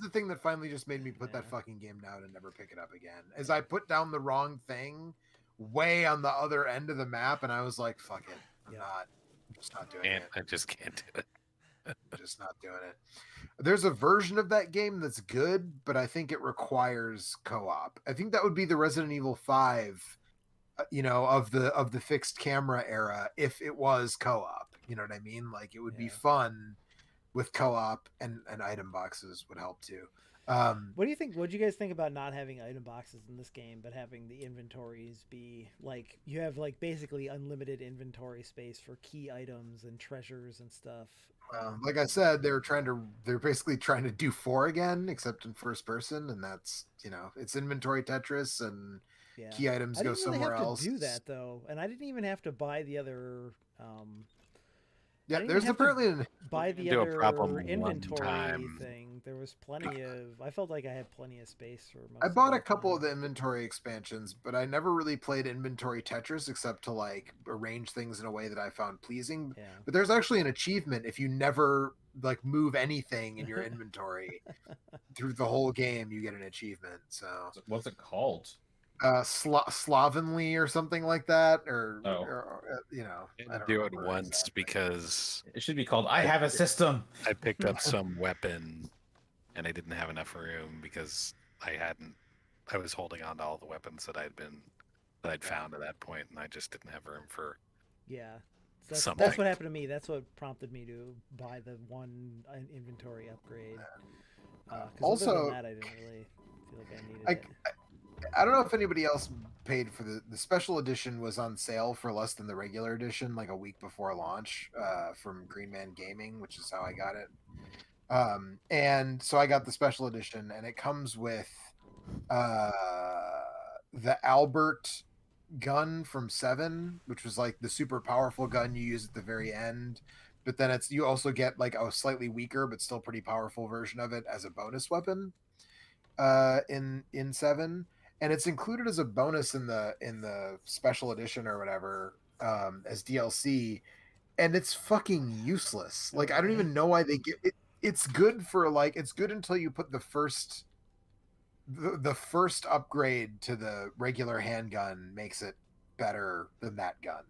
the thing that finally just made me put that Yeah. fucking game down and never pick it up again. As I put down the wrong thing way on the other end of the map, and I was like, fuck it, I'm just not doing it. I just can't do it. Just not doing it. There's a version of that game that's good, but I think it requires co-op. I think that would be the Resident Evil 5, of the fixed camera era if it was co-op. You know what I mean? Like it would be Yeah. fun with co-op, and item boxes would help too. What do you think? What do you guys think about not having item boxes in this game, but having the inventories be like you have like basically unlimited inventory space for key items and treasures and stuff? Like I said, they're basically trying to do 4 again, except in first person, and that's it's inventory Tetris, and Yeah. key items I go didn't really somewhere have else. to do that though, and I didn't even have to buy the other. Yeah, didn't there's even have to apparently buy the do a other problem one inventory time. thing. There was plenty of. I felt like I had plenty of space for. Most I of bought the a couple time. of the inventory expansions, but I never really played inventory Tetris except to like arrange things in a way that I found pleasing. Yeah. But there's actually an achievement if you never like move anything in your inventory through the whole game, you get an achievement. So What's it called? slovenly or something like that, or, Oh. I don't do it remember once exactly. because It should be called I Have a System. I picked up some weapon and I didn't have enough room because I was holding on to all the weapons that I'd found at that point, and I just didn't have room for Yeah. So that's Something. what happened to me. That's what prompted me to buy the one inventory upgrade. 'Cause Also- other than that, I didn't really feel like I needed it. I don't know if anybody else paid for the special edition was on sale for less than the regular edition, like a week before launch, from Green Man Gaming, which is how I got it. And so I got the special edition, and it comes with the Albert gun from 7, which was like the super powerful gun you use at the very end. But then you also get like a slightly weaker but still pretty powerful version of it as a bonus weapon in 7, and it's included as a bonus in the special edition or whatever, as DLC, and it's fucking useless. Like I don't even know why they get it. It's good for like it's good until you put the first upgrade to the regular handgun makes it better than that gun,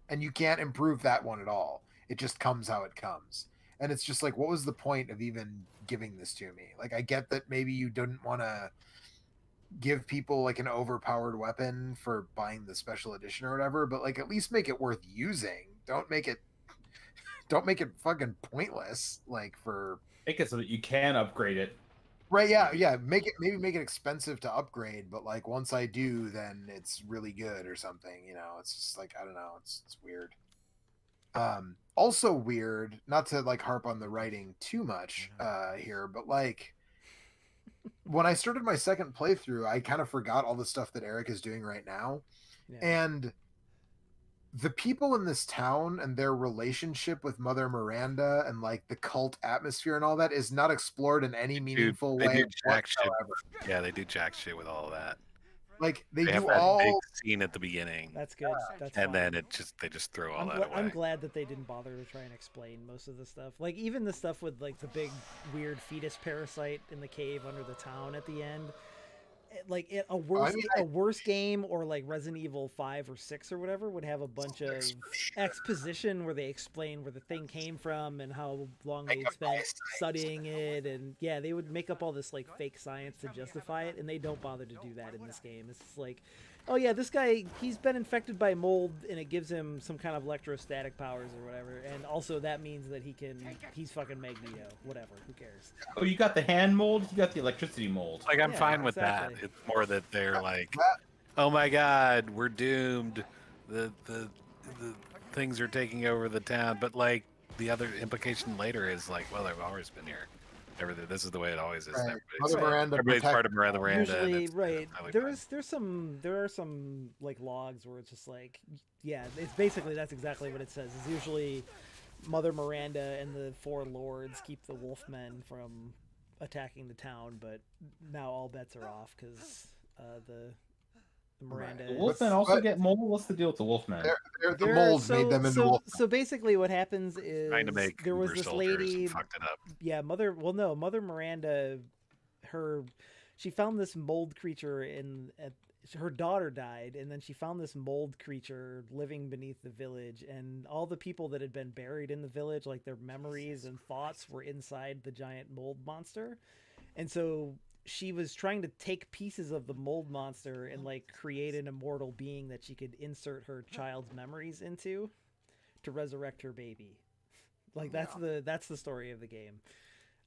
and you can't improve that one at all. It just comes how it comes. And it's just like, what was the point of even giving this to me? Like, I get that maybe you didn't want to give people like an overpowered weapon for buying the special edition or whatever, but like at least make it worth using. Don't make it fucking pointless. Like for Make it so that you can upgrade it. right, yeah. Make it expensive to upgrade, but like once I do, then it's really good or something. It's just like I don't know. It's weird. Also weird. Not to like harp on the writing too much here, but like when I started my second playthrough, I kind of forgot all the stuff that Eric is doing right now, Yeah. and the people in this town and their relationship with Mother Miranda and like the cult atmosphere and all that is not explored in any meaningful They way do jack shit. whatsoever. Yeah, they do jack shit with all of that. Like they They have do that big all scene at the beginning, That's good. That's and fine. then they just throw all that away. I'm glad that they didn't bother to try and explain most of the stuff. Like even the stuff with like the big weird fetus parasite in the cave under the town at the end. Like a worse game or like Resident Evil 5 or 6 or whatever would have a bunch of exposition where they explain where the thing came from and how long they'd spent studying it, and yeah, they would make up all this like fake science to justify it, and they don't bother to do that in this game. It's just like, oh yeah, this guy, he's been infected by mold and it gives him some kind of electrostatic powers or whatever, and also that means that he's fucking Magneto. Whatever, who cares? Oh, you got the hand mold, you got the electricity mold. Like I'm Yeah, fine with exactly. that. It's more that they're like, oh my god, we're doomed. The things are taking over the town. But like the other implication later is like, well, they've always been here. This is the way it always is. Right. Everybody's, everybody's part of Miranda. Usually, and right. totally fine. There are some like logs where it's just like, yeah, it's basically that's exactly what it says. It's usually Mother Miranda and the four lords keep the Wolfmen from attacking the town, but now all bets are off because the Miranda. The Wolfmen also get mold. What's the deal with the Wolfmen? The mold made them into wolf. So basically, what happens is Trying to make there was Uber this soldiers lady. and fucked it up. Yeah, Mother Miranda, she found this mold creature her daughter died, and then she found this mold creature living beneath the village, and all the people that had been buried in the village, like their memories and thoughts, were inside the giant mold monster. And so she was trying to take pieces of the mold monster and like create an immortal being that she could insert her child's memories into to resurrect her baby. Like that's the story of the game.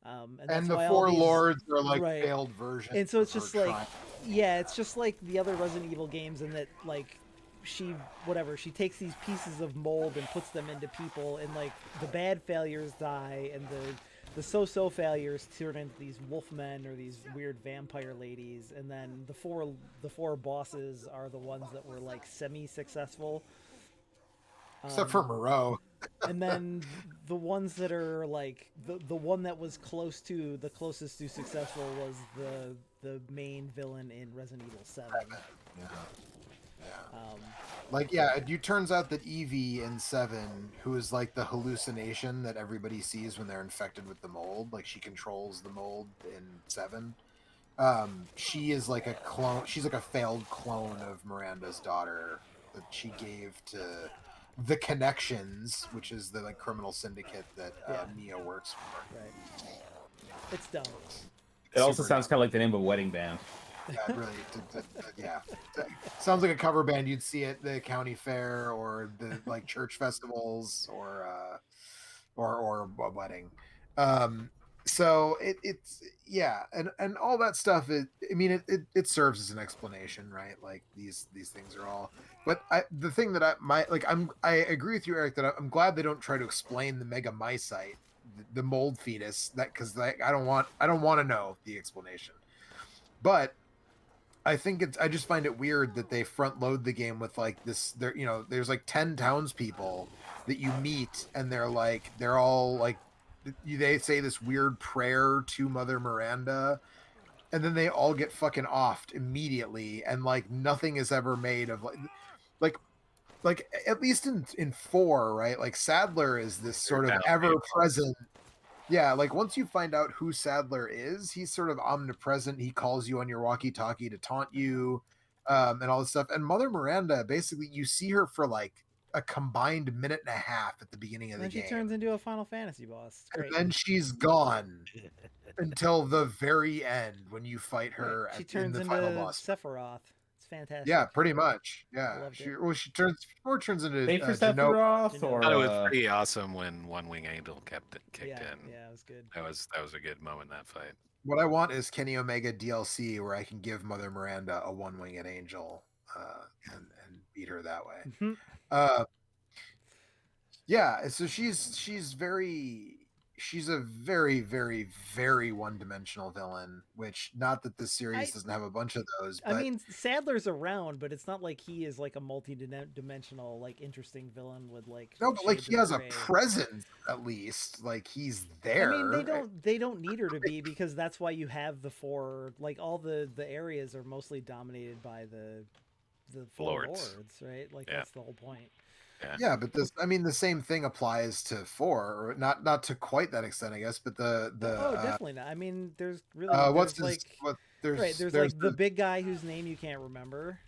And the four lords are like failed versions. And so it's just like, yeah, it's just like the other Resident Evil games in that like she takes these pieces of mold and puts them into people, and like the bad failures die and the so-so failures turn into these wolfmen or these weird vampire ladies, and then the four bosses are the ones that were like semi-successful. Except for Moreau. And then the ones that are like the one that was closest to successful was the main villain in Resident Evil 7. Yeah. It turns out that Evie in 7, who is like the hallucination that everybody sees when they're infected with the mold, like she controls the mold in 7. She is like a clone. She's like a failed clone of Miranda's daughter that she gave to the Connections, which is the like criminal syndicate that Neo works for. Right. It's dumb. It also sounds kind of like the name of a wedding band. Yeah, really. Yeah, sounds like a cover band you'd see at the county fair or the like church festivals or a wedding. So it's and all that stuff. It serves as an explanation, right? Like these things are all. But the thing that I agree with you, Eric, that I'm glad they don't try to explain the mega mycite, the mold fetus, because I don't want to know the explanation. But I think I just find it weird that they front load the game with like this. There's like 10 townspeople that you meet, and they're all like, they say this weird prayer to Mother Miranda, and then they all get fucking offed immediately, and like nothing is ever made of like at least in 4, right? Like Sadler is this sort of ever present. Yeah, like once you find out who Sadler is, he's sort of omnipresent. He calls you on your walkie-talkie to taunt you, and all this stuff. And Mother Miranda, basically, you see her for like a combined minute and a half at the beginning of And the then she game. turns into a Final Fantasy boss. It's And great. then she's gone until the very end when you fight her She in turns the into final boss. Sephiroth. It's fantastic. Yeah, pretty much. Yeah, loved she it. well she turns into Pay for Genoa. Sephiroth, Genoa. or I thought it was pretty awesome when One Wing Angel kicked Yeah, in. yeah, it was good. That was a good moment in that fight. What I want is Kenny Omega DLC where I can give Mother Miranda a one-winged angel and beat her that way. Mhm. Yeah, so she's a very, very, very one-dimensional villain, which not that this series doesn't have a bunch of those, but I mean, Sadler's around, but it's not like he is like a multi-dimensional, like interesting villain with like. no, but like shades he of has a gray. presence at least. Like he's I there. mean, they don't need her to be, because that's why you have the four, like all the areas are mostly dominated by the four Lords. lords, right? Like Yeah. that's the whole point. Yeah, but the same thing applies to 4, or not to quite that extent, I guess. But the definitely not. I mean, there's really what's there's his, what there's right. There's like the big guy whose name you can't remember,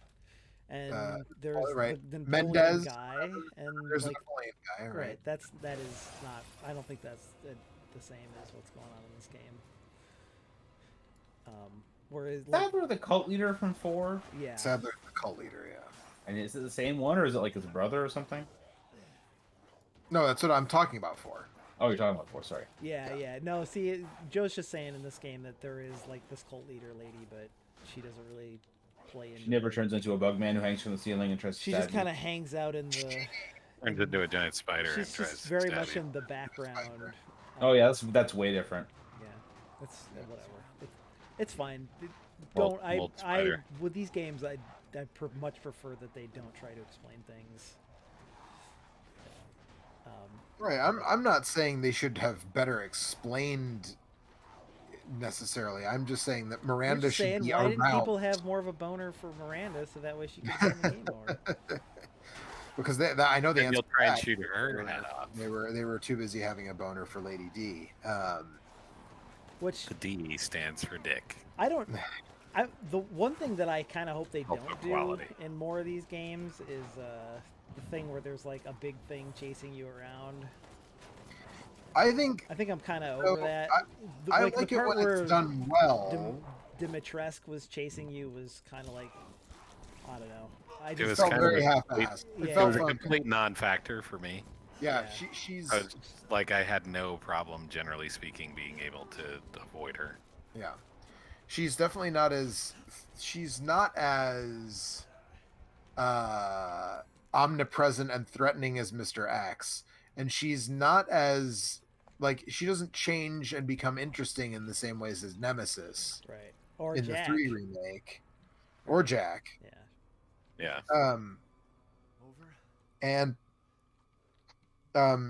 and there's right. the Mendez guy, and there's like the Napoleon guy, right. right? That is not. I don't think that's the same as what's going on in this game. Whereas like, Sadler the cult leader from 4? yeah, Sadler, the cult leader, yeah. And is it the same one, or is it like his brother or something? No, that's what I'm talking about for. Oh, you're talking about 4. Sorry. yeah. No, see, Joe's just saying in this game that there is like this cult leader lady, but she doesn't really play into. She never turns into a bug man who hangs from the ceiling and tries to She stab just you. kind of hangs out in the. Turns into a giant spider and She's tries just to very stab much you. in the background. Oh yeah, that's way different. Yeah, that's whatever. It's fine. Mold- Don't I? mold I spider. with these games, I much prefer that they don't try to explain things. Right. I'm not saying they should have better explained necessarily. I'm just saying that You're Miranda just should saying, be why didn't around people have more of a boner for Miranda so that way she could play in the game more? because I know the Maybe answer. you'll to try and that. shoot her head off. They were too busy having a boner for Lady D. Which The D stands for dick. I don't. The one thing that I kind of hope they Hope don't for do quality. in more of these games is the thing where there's like a big thing chasing you around. I think I think I'm kind of So, over that. I the like it part when where it's done well. Dimitrescu was chasing you was kind of like, I don't know. I It just was felt kind very of a half-assed. It Yeah. It felt was a fun. complete non-factor for me. Yeah, Yeah. she's I was like, I had no problem, generally speaking, being able to avoid her. yeah. She's definitely not as omnipresent and threatening as Mr. X, and she's not as like she doesn't change and become interesting in the same ways as Nemesis right. Or in Jack. the 3 remake or Jack. Yeah. Yeah. Over. And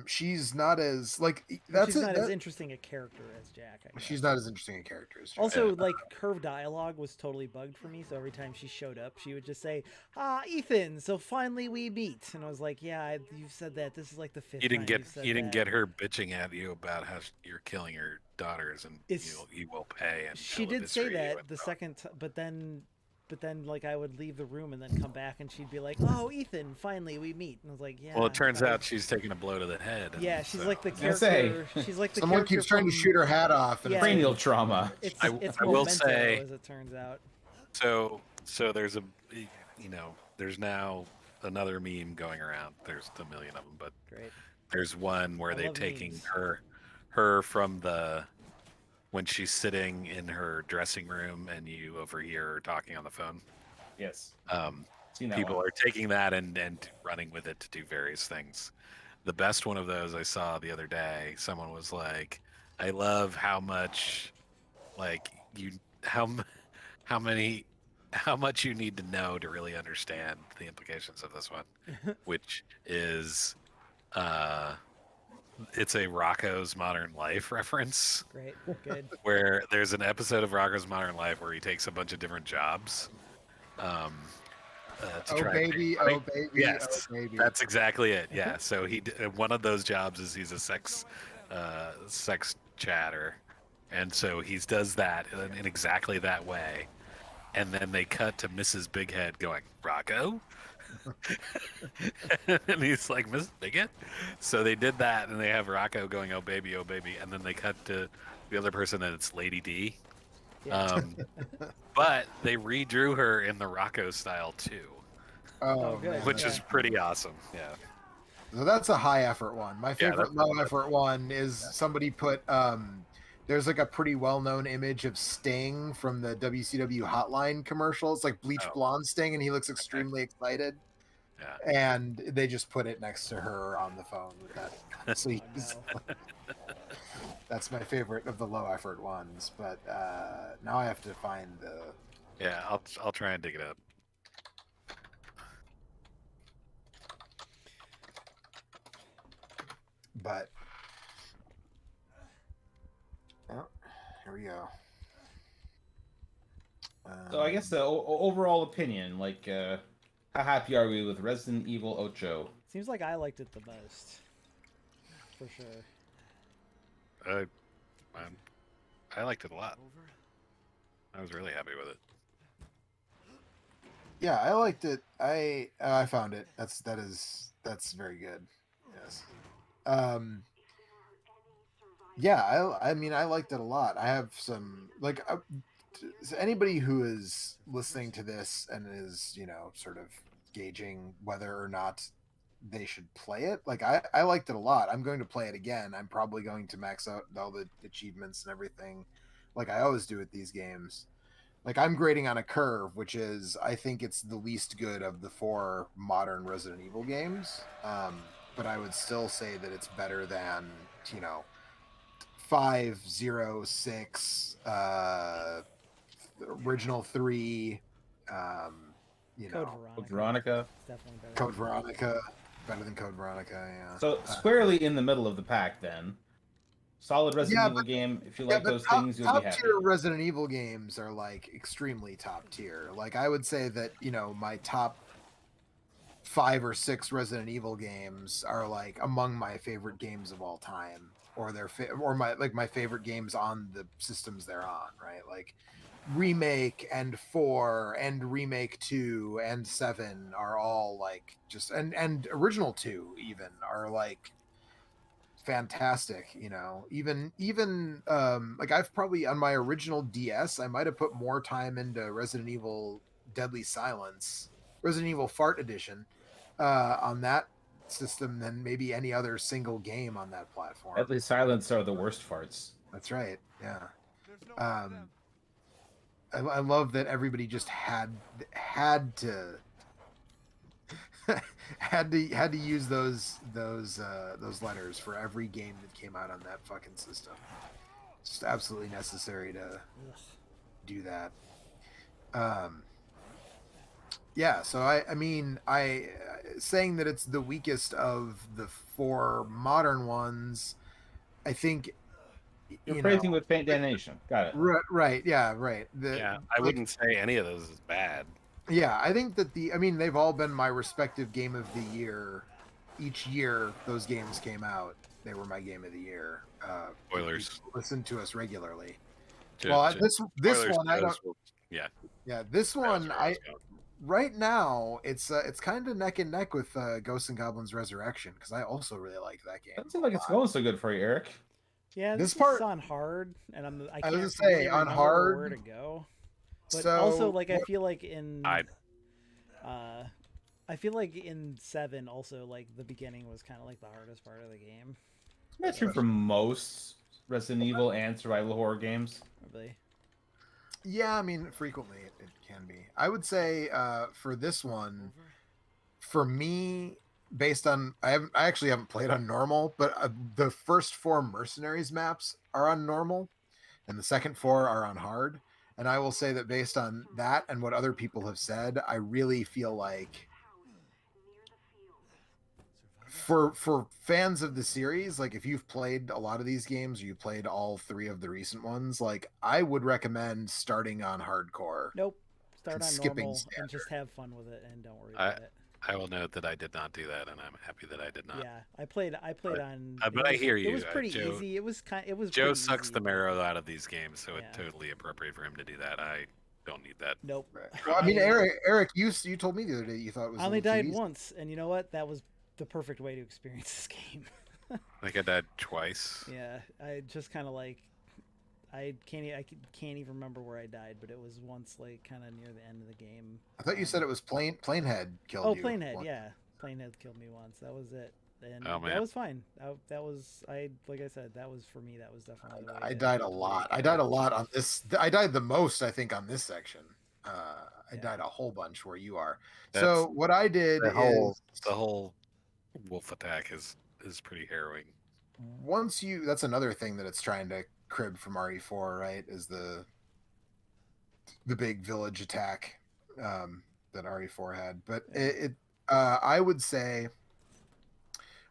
she's not as like But she's not as interesting a character as Jack. I guess. she's not as interesting a character as Jack. Also, like, her dialogue was totally bugged for me. So every time she showed up, she would just say, "Ah, Ethan, so finally we meet." And I was like, "Yeah, you've said that. This is like the 5th You didn't time get you've said you didn't that." get her bitching at you about how you're killing your daughters and It's- you will pay. And She she'll did say eviscerate you that and the throw- second, but then like I would leave the room and then come back and she'd be like, "Oh, Ethan, finally we meet." And I was like, "Yeah." Well, it turns I- out she's taking a blow to the head. and Yeah, she's so- like the I was gonna character. She's like the Someone character keeps trying to from- shoot her hat off, and Yeah. Cranial trauma. It's I it's will Memento, say- as it turns out. So there's there's now another meme going around. There's a million of them, but Great. there's one where I they're love taking memes. her from when she's sitting in her dressing room and you overhear her talking on the phone. Yes. Um, Seen that people one. are taking that and running with it to do various things. The best one of those I saw the other day, someone was like, "I love how much, like how much you need to know to really understand the implications of this one," which is, it's a Rocco's Modern Life reference Great. Good. where there's an episode of Rocco's Modern Life where he takes a bunch of different jobs. To oh try and baby, make money. oh baby, Yes, oh baby. that's exactly it. Yeah. So one of those jobs is he's a sex chatter, and so he does that in exactly that way. And then they cut to Mrs. Bighead going, "Rocco," And he's like, Miss Bigot? So they did that, and they have Rocco going, oh baby, and then they cut to the other person, and it's Lady D. Yeah. But they redrew her in the Rocco style too, Oh, good. man, which yeah. is pretty awesome. Yeah. so that's a high effort one. My Yeah, favorite low effort one is somebody put there's like a pretty well known image of Sting from the WCW Hotline commercial. It's like bleach Oh. blonde Sting, and he looks extremely excited. Yeah. And they just put it next to her on the phone with that. So Oh, no. that's my favorite of the low effort ones. But now I have to find the. Yeah, I'll try and dig it up. But oh, here we go. So I guess the overall opinion, like, how happy are we with Resident Evil Ocho? Seems like I liked it the most. For sure. I liked it a lot. I was really happy with it. Yeah, I liked it. I found it. That's very good. Yes. Yeah, I mean I liked it a lot. I have some like anybody who is listening to this and is, sort of gauging whether or not they should play it. Like I liked it a lot. I'm going to play it again. I'm probably going to max out all the achievements and everything like I always do with these games. Like I'm grading on a curve, which is I think it's the least good of the 4 modern Resident Evil games. But I would still say that it's better than, 5, 0, 6, original 3, Code Code Veronica. Veronica. It's definitely better. Code Veronica, better than Code Veronica, yeah. So squarely in the middle of the pack, then. Solid Resident Evil game. If you like but those things, you'll be happy. top tier Resident Evil games are like extremely top tier. Like I would say that my top 5 or 6 Resident Evil games are like among my favorite games of all time, or my favorite games on the systems they're on. Right, like Remake and 4 and Remake 2 and 7 are all like just and original 2 even are like fantastic. Even like I've probably on my original DS I might have put more time into Resident Evil Deadly Silence, Resident Evil Fart Edition, on that system than maybe any other single game on that platform. Deadly Silence are the worst farts. That's right, yeah. I love that everybody just had to had to use those letters for every game that came out on that fucking system. It's just absolutely necessary to do that. Yeah, so I mean saying that it's the weakest of the 4 modern ones, I think You're praising with faint damnation. Got it. Right, yeah, right. I wouldn't say any of those is bad. Yeah, I think that they've all been my respective game of the year. Each year those games came out, they were my game of the year. Spoilers. Listen to us regularly. This Spoilers, one I don't. Yeah. Yeah, this one right now it's kind of neck and neck with Ghosts and Goblins Resurrection, because I also really like that game. Doesn't seem like it's going so good for you, Eric. Yeah, this this part is on hard, and I I can't was gonna say, really on remember hard, where to go. But so also, like, I feel like in I 7 also, like, the beginning was kind of like the hardest part of the game. That's true for most Resident Evil and survival horror games. Probably. Yeah, I mean, frequently it can be. I would say for this one, for me, based on I actually haven't played on normal, but the first 4 Mercenaries maps are on normal, and the second 4 are on hard. And I will say that based on that and what other people have said, I really feel like for fans of the series, like if you've played a lot of these games, or you played all 3 of the recent ones, like I would recommend starting on hardcore. Nope. Start And on skipping normal standard. and just have fun with it, and don't worry about it. I will note that I did not do that, and I'm happy that I did not. Yeah, I played on. But I hear you. It was pretty Joe, easy. It was Joe pretty sucks easy. the marrow out of these games, so Yeah. it's totally appropriate for him to do that. I don't need that. Nope. Right. Well, I mean, I- Eric, you told me the other day you thought it was. I a only little too died easy. once, and you know what? That was the perfect way to experience this game. I think I died twice. Yeah, I just kind of like I can't even remember where I died, but it was once like kind of near the end of the game. I thought you said it was Planehead killed Oh, you. Planehead, once. yeah, Planehead killed me once. That was it, and Oh, man. that was fine. That was like I said, that was for me. That was definitely. The way I to- died a the way to lot. I go. died a lot on this. I died the most, I think, on this section. I Yeah. died a whole bunch where you are. That's So what I did The whole is the whole wolf attack is pretty harrowing. once you. That's another thing that it's trying to crib from RE4, right? Is the big village attack that RE4 had. But I would say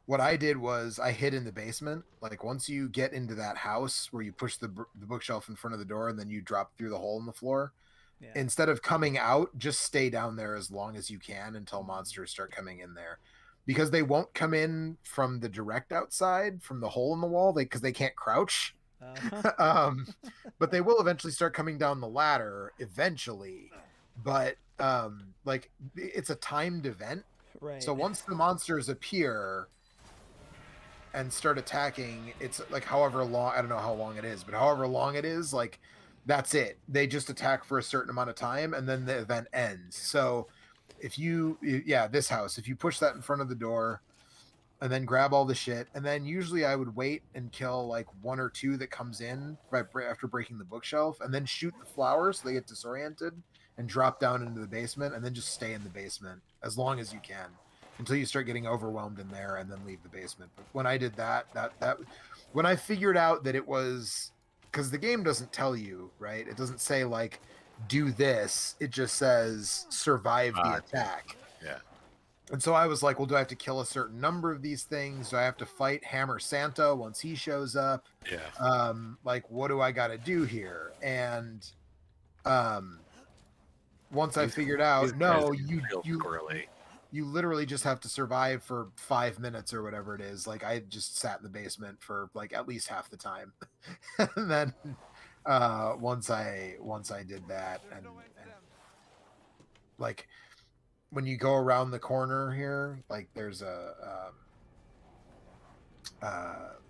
what I did was I hid in the basement. Like once you get into that house where you push the bookshelf in front of the door and then you drop through the hole in the floor, Yeah. instead of coming out, just stay down there as long as you can until monsters start coming in there. Because they won't come in from the direct outside, from the hole in the wall, because they can't crouch. But they will eventually start coming down the ladder eventually. But like it's a timed event. right. So once the monsters appear and start attacking, it's like however long, I don't know how long it is, but however long it is, like that's it. They just attack for a certain amount of time and then the event ends. So if this house, if you push that in front of the door and then grab all the shit, and then usually I would wait and kill like one or two that comes in right after breaking the bookshelf, and then shoot the flowers so they get disoriented and drop down into the basement, and then just stay in the basement as long as you can until you start getting overwhelmed in there, and then leave the basement. But when I did that when I figured out that it was, because the game doesn't tell you, right? It doesn't say like do this. It just says survive the attack. Yeah. And so I was like, well, do I have to kill a certain number of these things? Do I have to fight Hammer Santa once he shows up? Yeah. Like, what do I got to do here? And once I figured out, no, you literally just have to survive for 5 minutes or whatever it is. Like, I just sat in the basement for like at least half the time. And then once I did that, and like when you go around the corner here, like there's a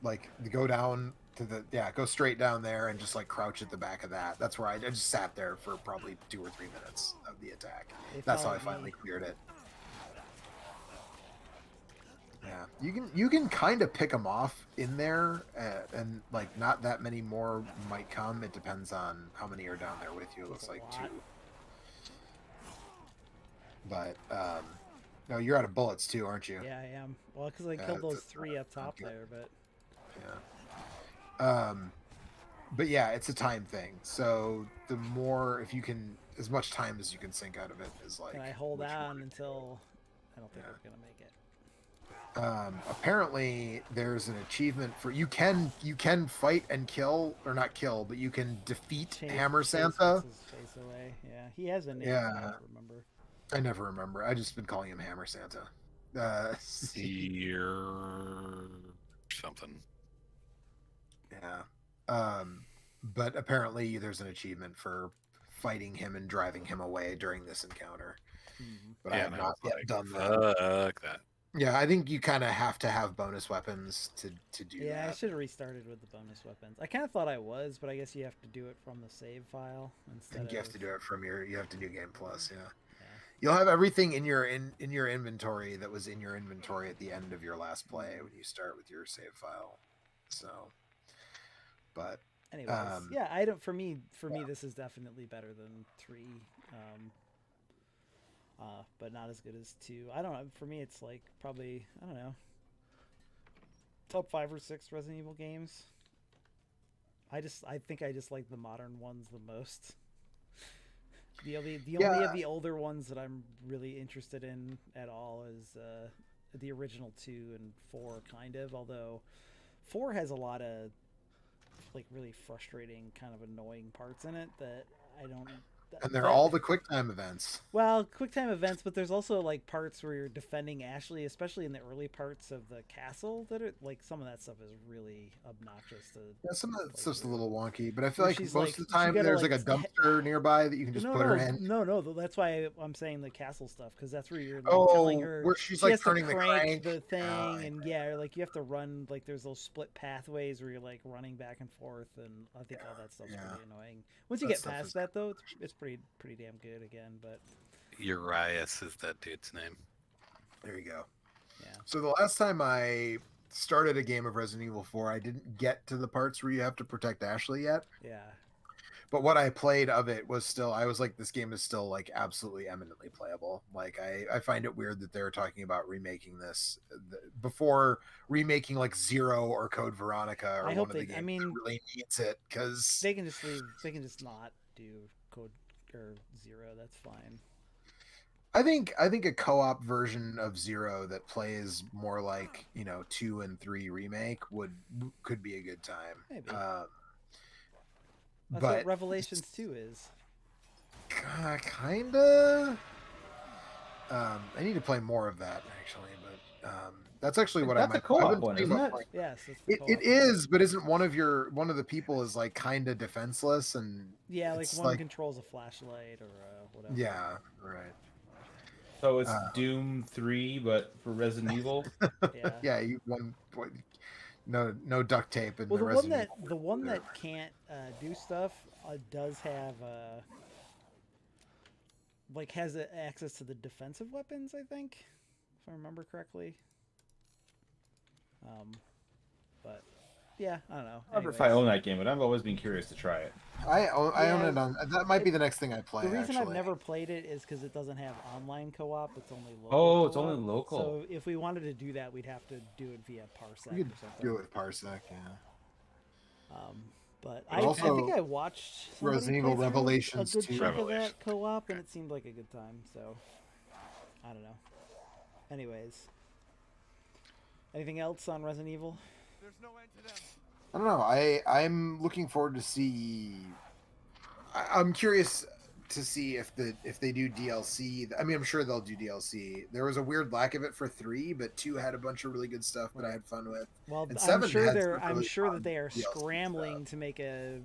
like go down to go straight down there and just like crouch at the back of that. That's where I just sat there for probably 2 or 3 minutes of the attack. That's how I finally cleared it. Yeah, you can kind of pick them off in there, and like not that many more might come. It depends on how many are down there with you. It looks like 2. But no, you're out of bullets too, aren't you? Yeah, I am. Well, because I killed those 3 up top there, but yeah. But yeah, it's a time thing. So the more, if you can, as much time as you can sink out of it is like. can I hold on until? I don't think I'm gonna make it. Apparently there's an achievement for you can fight and kill, or not kill, but you can defeat Hammer Santa. Face away. Yeah, he has a name. Yeah. I don't remember. I never remember. I just been calling him Hammer Santa. Seer something. Yeah. But apparently there's an achievement for fighting him and driving him away during this encounter. Mm-hmm. But I have not yet done that. Fuck that. Yeah, I think you kind of have to have bonus weapons to do that. Yeah, I should have restarted with the bonus weapons. I kind of thought I was, but I guess you have to do it from the save file instead. I think you have of- to do it from you have to do Game Plus, yeah. You'll have everything in your inventory that was in your inventory at the end of your last play when you start with your save file. So, but Anyways, yeah, I don't. For me, this is definitely better than 3, but not as good as 2. I don't know. For me, it's like probably I don't know, top 5 or 6 Resident Evil games. I think I just like the modern ones the most. The only of the older ones that I'm really interested in at all is the original 2 and 4, kind of. Although 4 has a lot of like really frustrating, kind of annoying parts in it that I don't And they're but- all the QuickTime events. Well, QuickTime events, but there's also like parts where you're defending Ashley, especially in the early parts of the castle. That are like some of that stuff is really obnoxious to. Yeah, some of that play stuff's a through. little wonky, but I feel Where like she's most like- of the she time gotta, there's like, like a dumpster nearby that you can just put her in. No. That's why I'm saying the castle stuff, because that's where you're like, Oh, telling her where she's she like has to turning the crank. the thing, Yeah, and yeah, like you have to run. Like there's those split pathways where you're like running back and forth, and I think all that stuff's yeah. pretty annoying. Once you That get stuff past is- that, though, it's pretty damn good again. But Urias is that dude's name. There you go. yeah, So the last time I started a game of Resident Evil 4, I didn't get to the parts where you have to protect Ashley yet. yeah. But what I played of it was still, I was like, this game is still like absolutely eminently playable. Like I find it weird that they're talking about remaking this before remaking like Zero or Code Veronica or I one hope of the they- games I mean, that really needs it, because They can just leave. They can just not do Code or Zero. That's fine. I think a co-op version of Zero that plays more like 2 and 3 remake could be a good time. Maybe. That's But what Revelations 2 is. kinda. I need to play more of that actually, but that's actually what That's I a might. co-op I've been one, thinking isn't about it? playing- Yes, it's the It co-op. is, but isn't one of the people is like kind of defenseless and Yeah, like it's one controls a flashlight or whatever. yeah, right. So it's Doom 3, but for Resident Evil. Yeah. Yeah, you no duct tape in Well, the the one Resident that Evil. the one that can't do stuff does have like has access to the defensive weapons. I think, if I remember correctly. But yeah, I don't know. I don't know if I own that game, but I've always been curious to try it. I own Yeah, it on. That might be the next thing I play. The reason actually. I've never played it is because it doesn't have online co-op. It's only local. Oh, it's co-op. only local. So if we wanted to do that, we'd have to do it via Parsec You could or something. do it with Parsec, yeah. But But I also, think I watched somebody Resident Evil play through Revelations a good 2. chunk of Revelations. that co-op, and it seemed like a good time. So I don't know. Anyways, anything else on Resident Evil? There's no end to them. I don't know. I'm looking forward to see. I'm curious to see if they do DLC. I mean, I'm sure they'll do DLC. There was a weird lack of it for 3, but 2 had a bunch of really good stuff that I had fun with. Well, And I'm 7 sure had they're. some I'm really sure fun that they are DLC scrambling stuff. to make a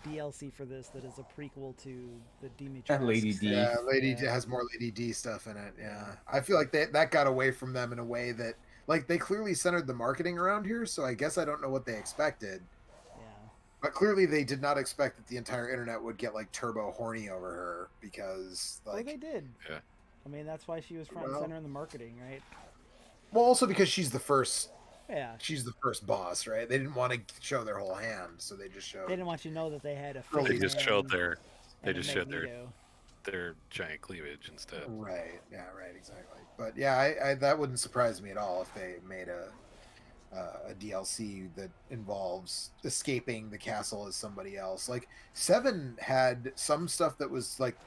DLC for this that is a prequel to the Dimitrescu. And Lady D. Yeah, Lady D Yeah. has more Lady D stuff in it. Yeah, I feel like that got away from them in a way that, like, they clearly centered the marketing around here. So I guess I don't know what they expected. Yeah. But clearly, they did not expect that the entire internet would get like turbo horny over her because, Well, like, they did. Yeah. I mean, that's why she was front and Well- center in the marketing, right? well, also because she's the first boss, right? They didn't want to show their whole hand, so they just showed. They didn't want you to know that they had a. They They just showed their. their their giant cleavage instead. Right. Yeah. Right. Exactly. But yeah, I that wouldn't surprise me at all if they made a DLC that involves escaping the castle as somebody else. Like 7 had some stuff that was like,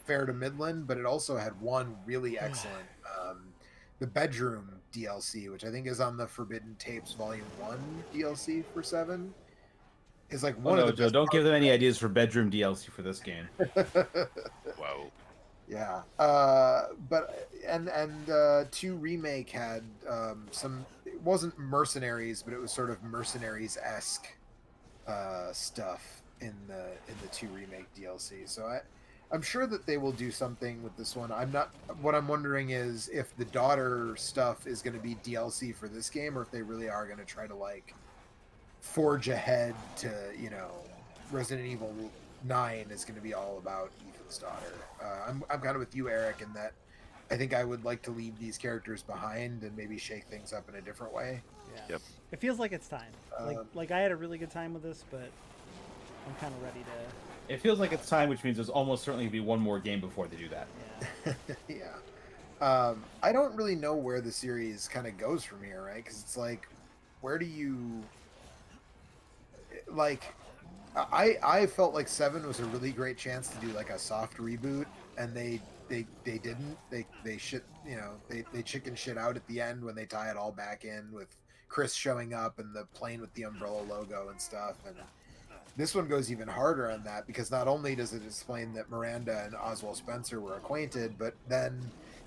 fair to Midland, but it also had one really excellent, the bedroom DLC, which I think is on the Forbidden Tapes Volume 1 DLC for 7. Is like one Oh, of no, the Joe, best don't give parts. them any ideas for bedroom DLC for this game. Whoa. Yeah, but 2 remake had some. It wasn't mercenaries, but it was sort of mercenaries-esque stuff in the 2 remake DLC. So I'm sure that they will do something with this one. I'm not. What I'm wondering is if the daughter stuff is going to be DLC for this game, or if they really are going to try to like forge ahead to Resident Evil 9 is going to be all about Ethan's daughter. I'm kind of with you, Eric, in that I think I would like to leave these characters behind and maybe shake things up in a different way. Yeah. Yep. It feels like it's time. Like I had a really good time with this, but I'm kind of ready to. It feels like it's time, which means there's almost certainly be one more game before they do that. Yeah. Yeah. I don't really know where the series kind of goes from here, right? Because it's like, where do you like? I felt like 7 was a really great chance to do like a soft reboot, and they didn't. They shit, they chicken shit out at the end when they tie it all back in with Chris showing up and the plane with the Umbrella logo and stuff. And This one goes even harder on that because not only does it explain that Miranda and Oswald Spencer were acquainted, but then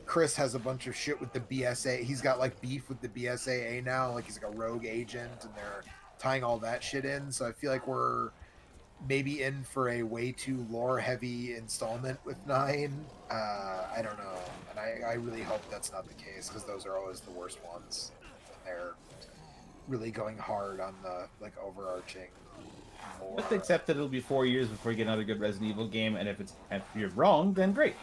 Chris has a bunch of shit with the BSA. He's got like beef with the BSAA now, like he's like a rogue agent, and they're tying all that shit in. So I feel like we're maybe in for a way too lore heavy installment with 9. I don't know, and I really hope that's not the case because those are always the worst ones. They're really going hard on the like overarching lore. Just accept that it'll be 4 years before we get another good Resident Evil game, and if you're wrong, then great.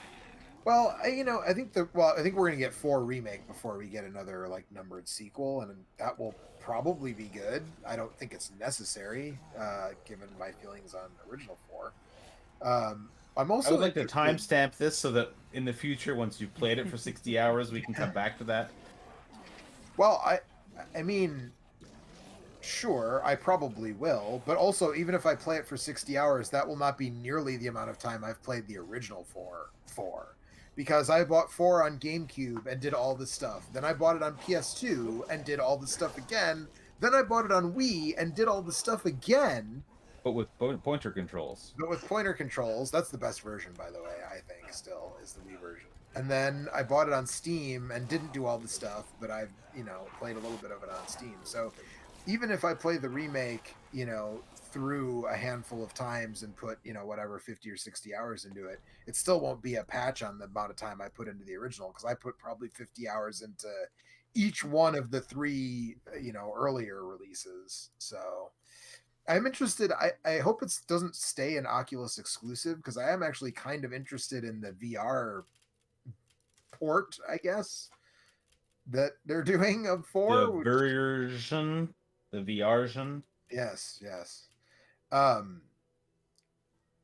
Well, I think I think we're gonna get 4 remake before we get another like numbered sequel, and that will probably be good. I don't think it's necessary, given my feelings on original 4. I'm also I would like to timestamp this so that in the future, once you've played it for 60 hours, we can come back to that. Well, I mean, sure, I probably will, but also even if I play it for 60 hours, that will not be nearly the amount of time I've played the original 4 for. Because I bought 4 on GameCube and did all this stuff. Then I bought it on PS2 and did all the stuff again. Then I bought it on Wii and did all the stuff again. But with pointer controls. But with pointer controls, that's the best version, by the way, I think, still, is the Wii version. And then I bought it on Steam and didn't do all the stuff, but I've, played a little bit of it on Steam. So even if I play the remake, through a handful of times and put, whatever, 50 or 60 hours into it, it still won't be a patch on the amount of time I put into the original, because I put probably 50 hours into each one of the 3, earlier releases. So I'm interested. I hope it doesn't stay an Oculus exclusive, because I am actually kind of interested in the VR port, I guess, that they're doing of 4. The version. Yes.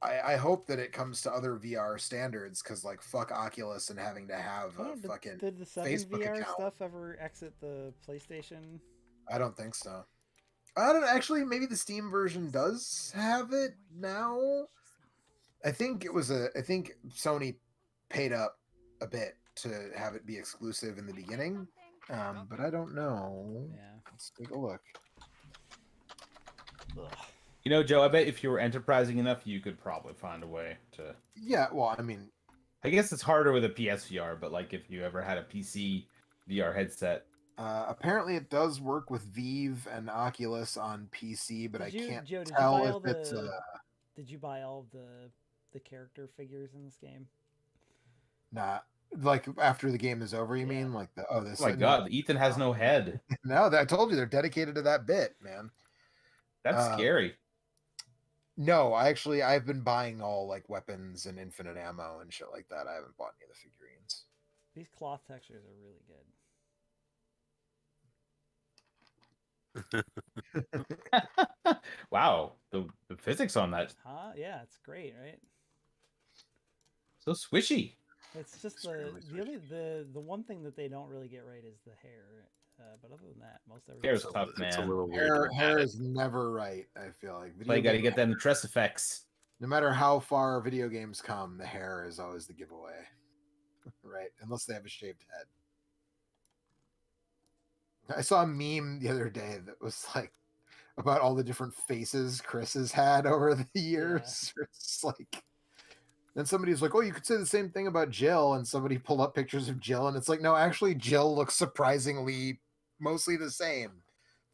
I hope that it comes to other VR standards, because like fuck Oculus and having to have a fucking did the 7 Facebook VR account. stuff ever exit the PlayStation? I don't think so. I don't actually. Maybe the Steam version does have it now. I think Sony paid up a bit to have it be exclusive in the beginning, but I don't know. Yeah. Let's take a look. Ugh. Joe, I bet if you were enterprising enough, you could probably find a way to. Yeah, well, I mean, I guess it's harder with a PSVR, but like if you ever had a PC VR headset. apparently it does work with Vive and Oculus on PC, but I can't Joe, did tell you buy if all it's. Did you buy all the character figures in this game? Not like after the game is over. You Yeah. mean like this? Oh my god, Ethan has no head. No, I told you they're dedicated to that bit, man. That's scary. No, I've been buying all like weapons and infinite ammo and shit like that. I haven't bought any of the figurines. These cloth textures are really good. Wow, the physics on that, Huh? Yeah, it's great, right? so swishy. It's just Extremely the one thing that they don't really get right is the hair. But other than that, most Hair's everything. tough, It's a man. little weird. Hair is never right. I feel like But you got to get them Tress effects. no matter how far video games come, the hair is always the giveaway, right? Unless they have a shaved head. I saw a meme the other day that was like about all the different faces Chris has had over the years. It's like, then somebody's like, "Oh, you could say the same thing about Jill," and somebody pulled up pictures of Jill, and it's like, no, actually, Jill looks surprisingly mostly the same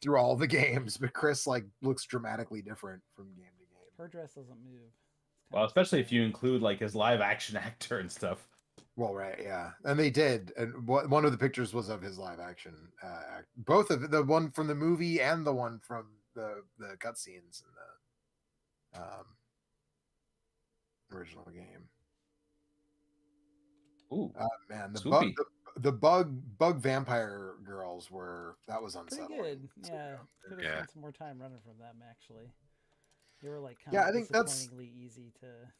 through all the games, but Chris like looks dramatically different from game to game. Her dress doesn't move. It's Well, kinda especially if sad. you include like his live action actor and stuff. Well, right, yeah, and they did, and one of the pictures was of his live action act. Both of the one from the movie and the one from the cutscenes in the original game. Ooh, Man, Swoopy. the bug vampire girls that was Pretty unsettling. good. Yeah. Could have Yeah. spent some more time running from them actually. They were like kind Yeah, of I think that's- disappointingly easy to.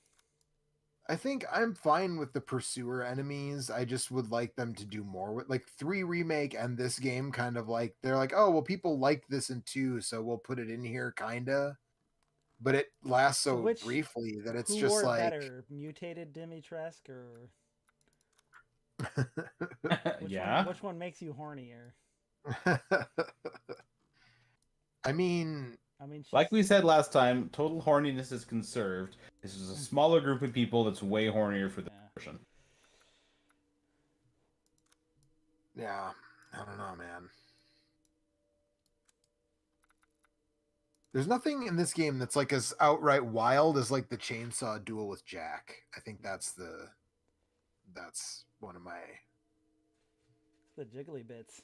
I think I'm fine with the pursuer enemies. I just would like them to do more with like 3 remake and this game kind of like they're like, oh well, people liked this in 2, so we'll put it in here kinda. But it lasts so which- briefly that it's Who just wore it like better, mutated Dimitrescu or yeah. Which one makes you hornier? I mean, I mean, Like we said last time, total horniness is conserved. This is a smaller group of people that's way hornier for the Yeah. version. Yeah, I don't know, man. There's nothing in this game that's like as outright wild as like the chainsaw duel with Jack. I think that's one of my the jiggly bits.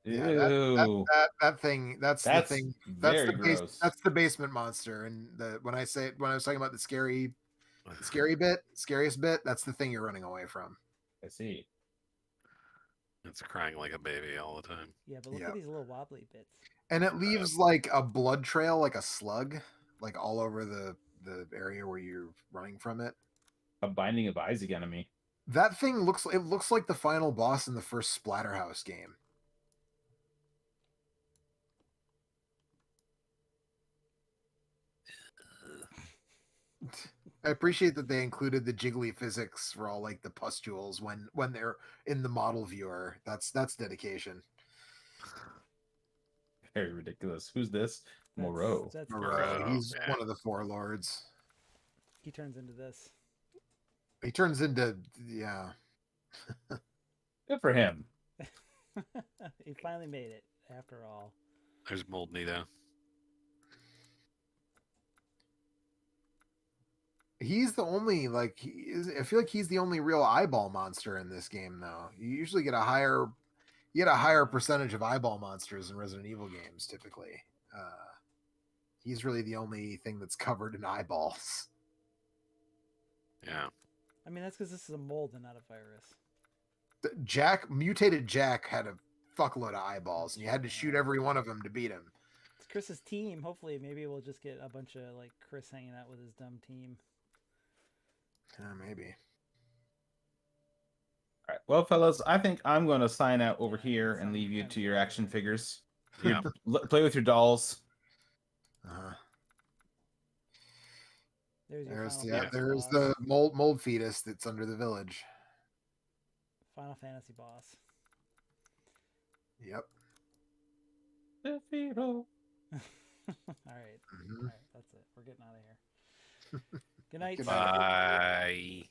yeah Ew. that thing that's the That's thing very gross. that's the basement monster. And when I was talking about the scariest bit, that's the thing you're running away from. I see. It's crying like a baby all the time. Yeah, but look Yeah. at these little wobbly bits. And it leaves like a blood trail, like a slug, like all over the area where you're running from it. A Binding of Isaac enemy. That thing looks like the final boss in the first Splatterhouse game. I appreciate that they included the jiggly physics for all like the pustules when they're in the model viewer. That's dedication. Very ridiculous. Who's this? Moreau. That's Moreau. He's yeah. one of the four lords. He turns into this. He turns into yeah. Good for him. He finally made it after all. There's Mold Nito. He's the only I feel like he's the only real eyeball monster in this game though. You usually get a higher percentage of eyeball monsters in Resident Evil games typically. He's really the only thing that's covered in eyeballs. Yeah. I mean, that's because this is a mold and not a virus. Mutated Jack had a fuckload of eyeballs, and you had to shoot every one of them to beat him. It's Chris's team. Hopefully, maybe we'll just get a bunch of like Chris hanging out with his dumb team. Maybe. All right. Well, fellas, I think I'm going to sign out over here and leave you to your action figures. Yeah. Play with your dolls. There's your There's Final Fantasy there's boss. the mold fetus that's under the village. Final Fantasy boss. Yep. All right. Mhm. All right. That's it. We're getting out of here. Good night. Good night. Bye.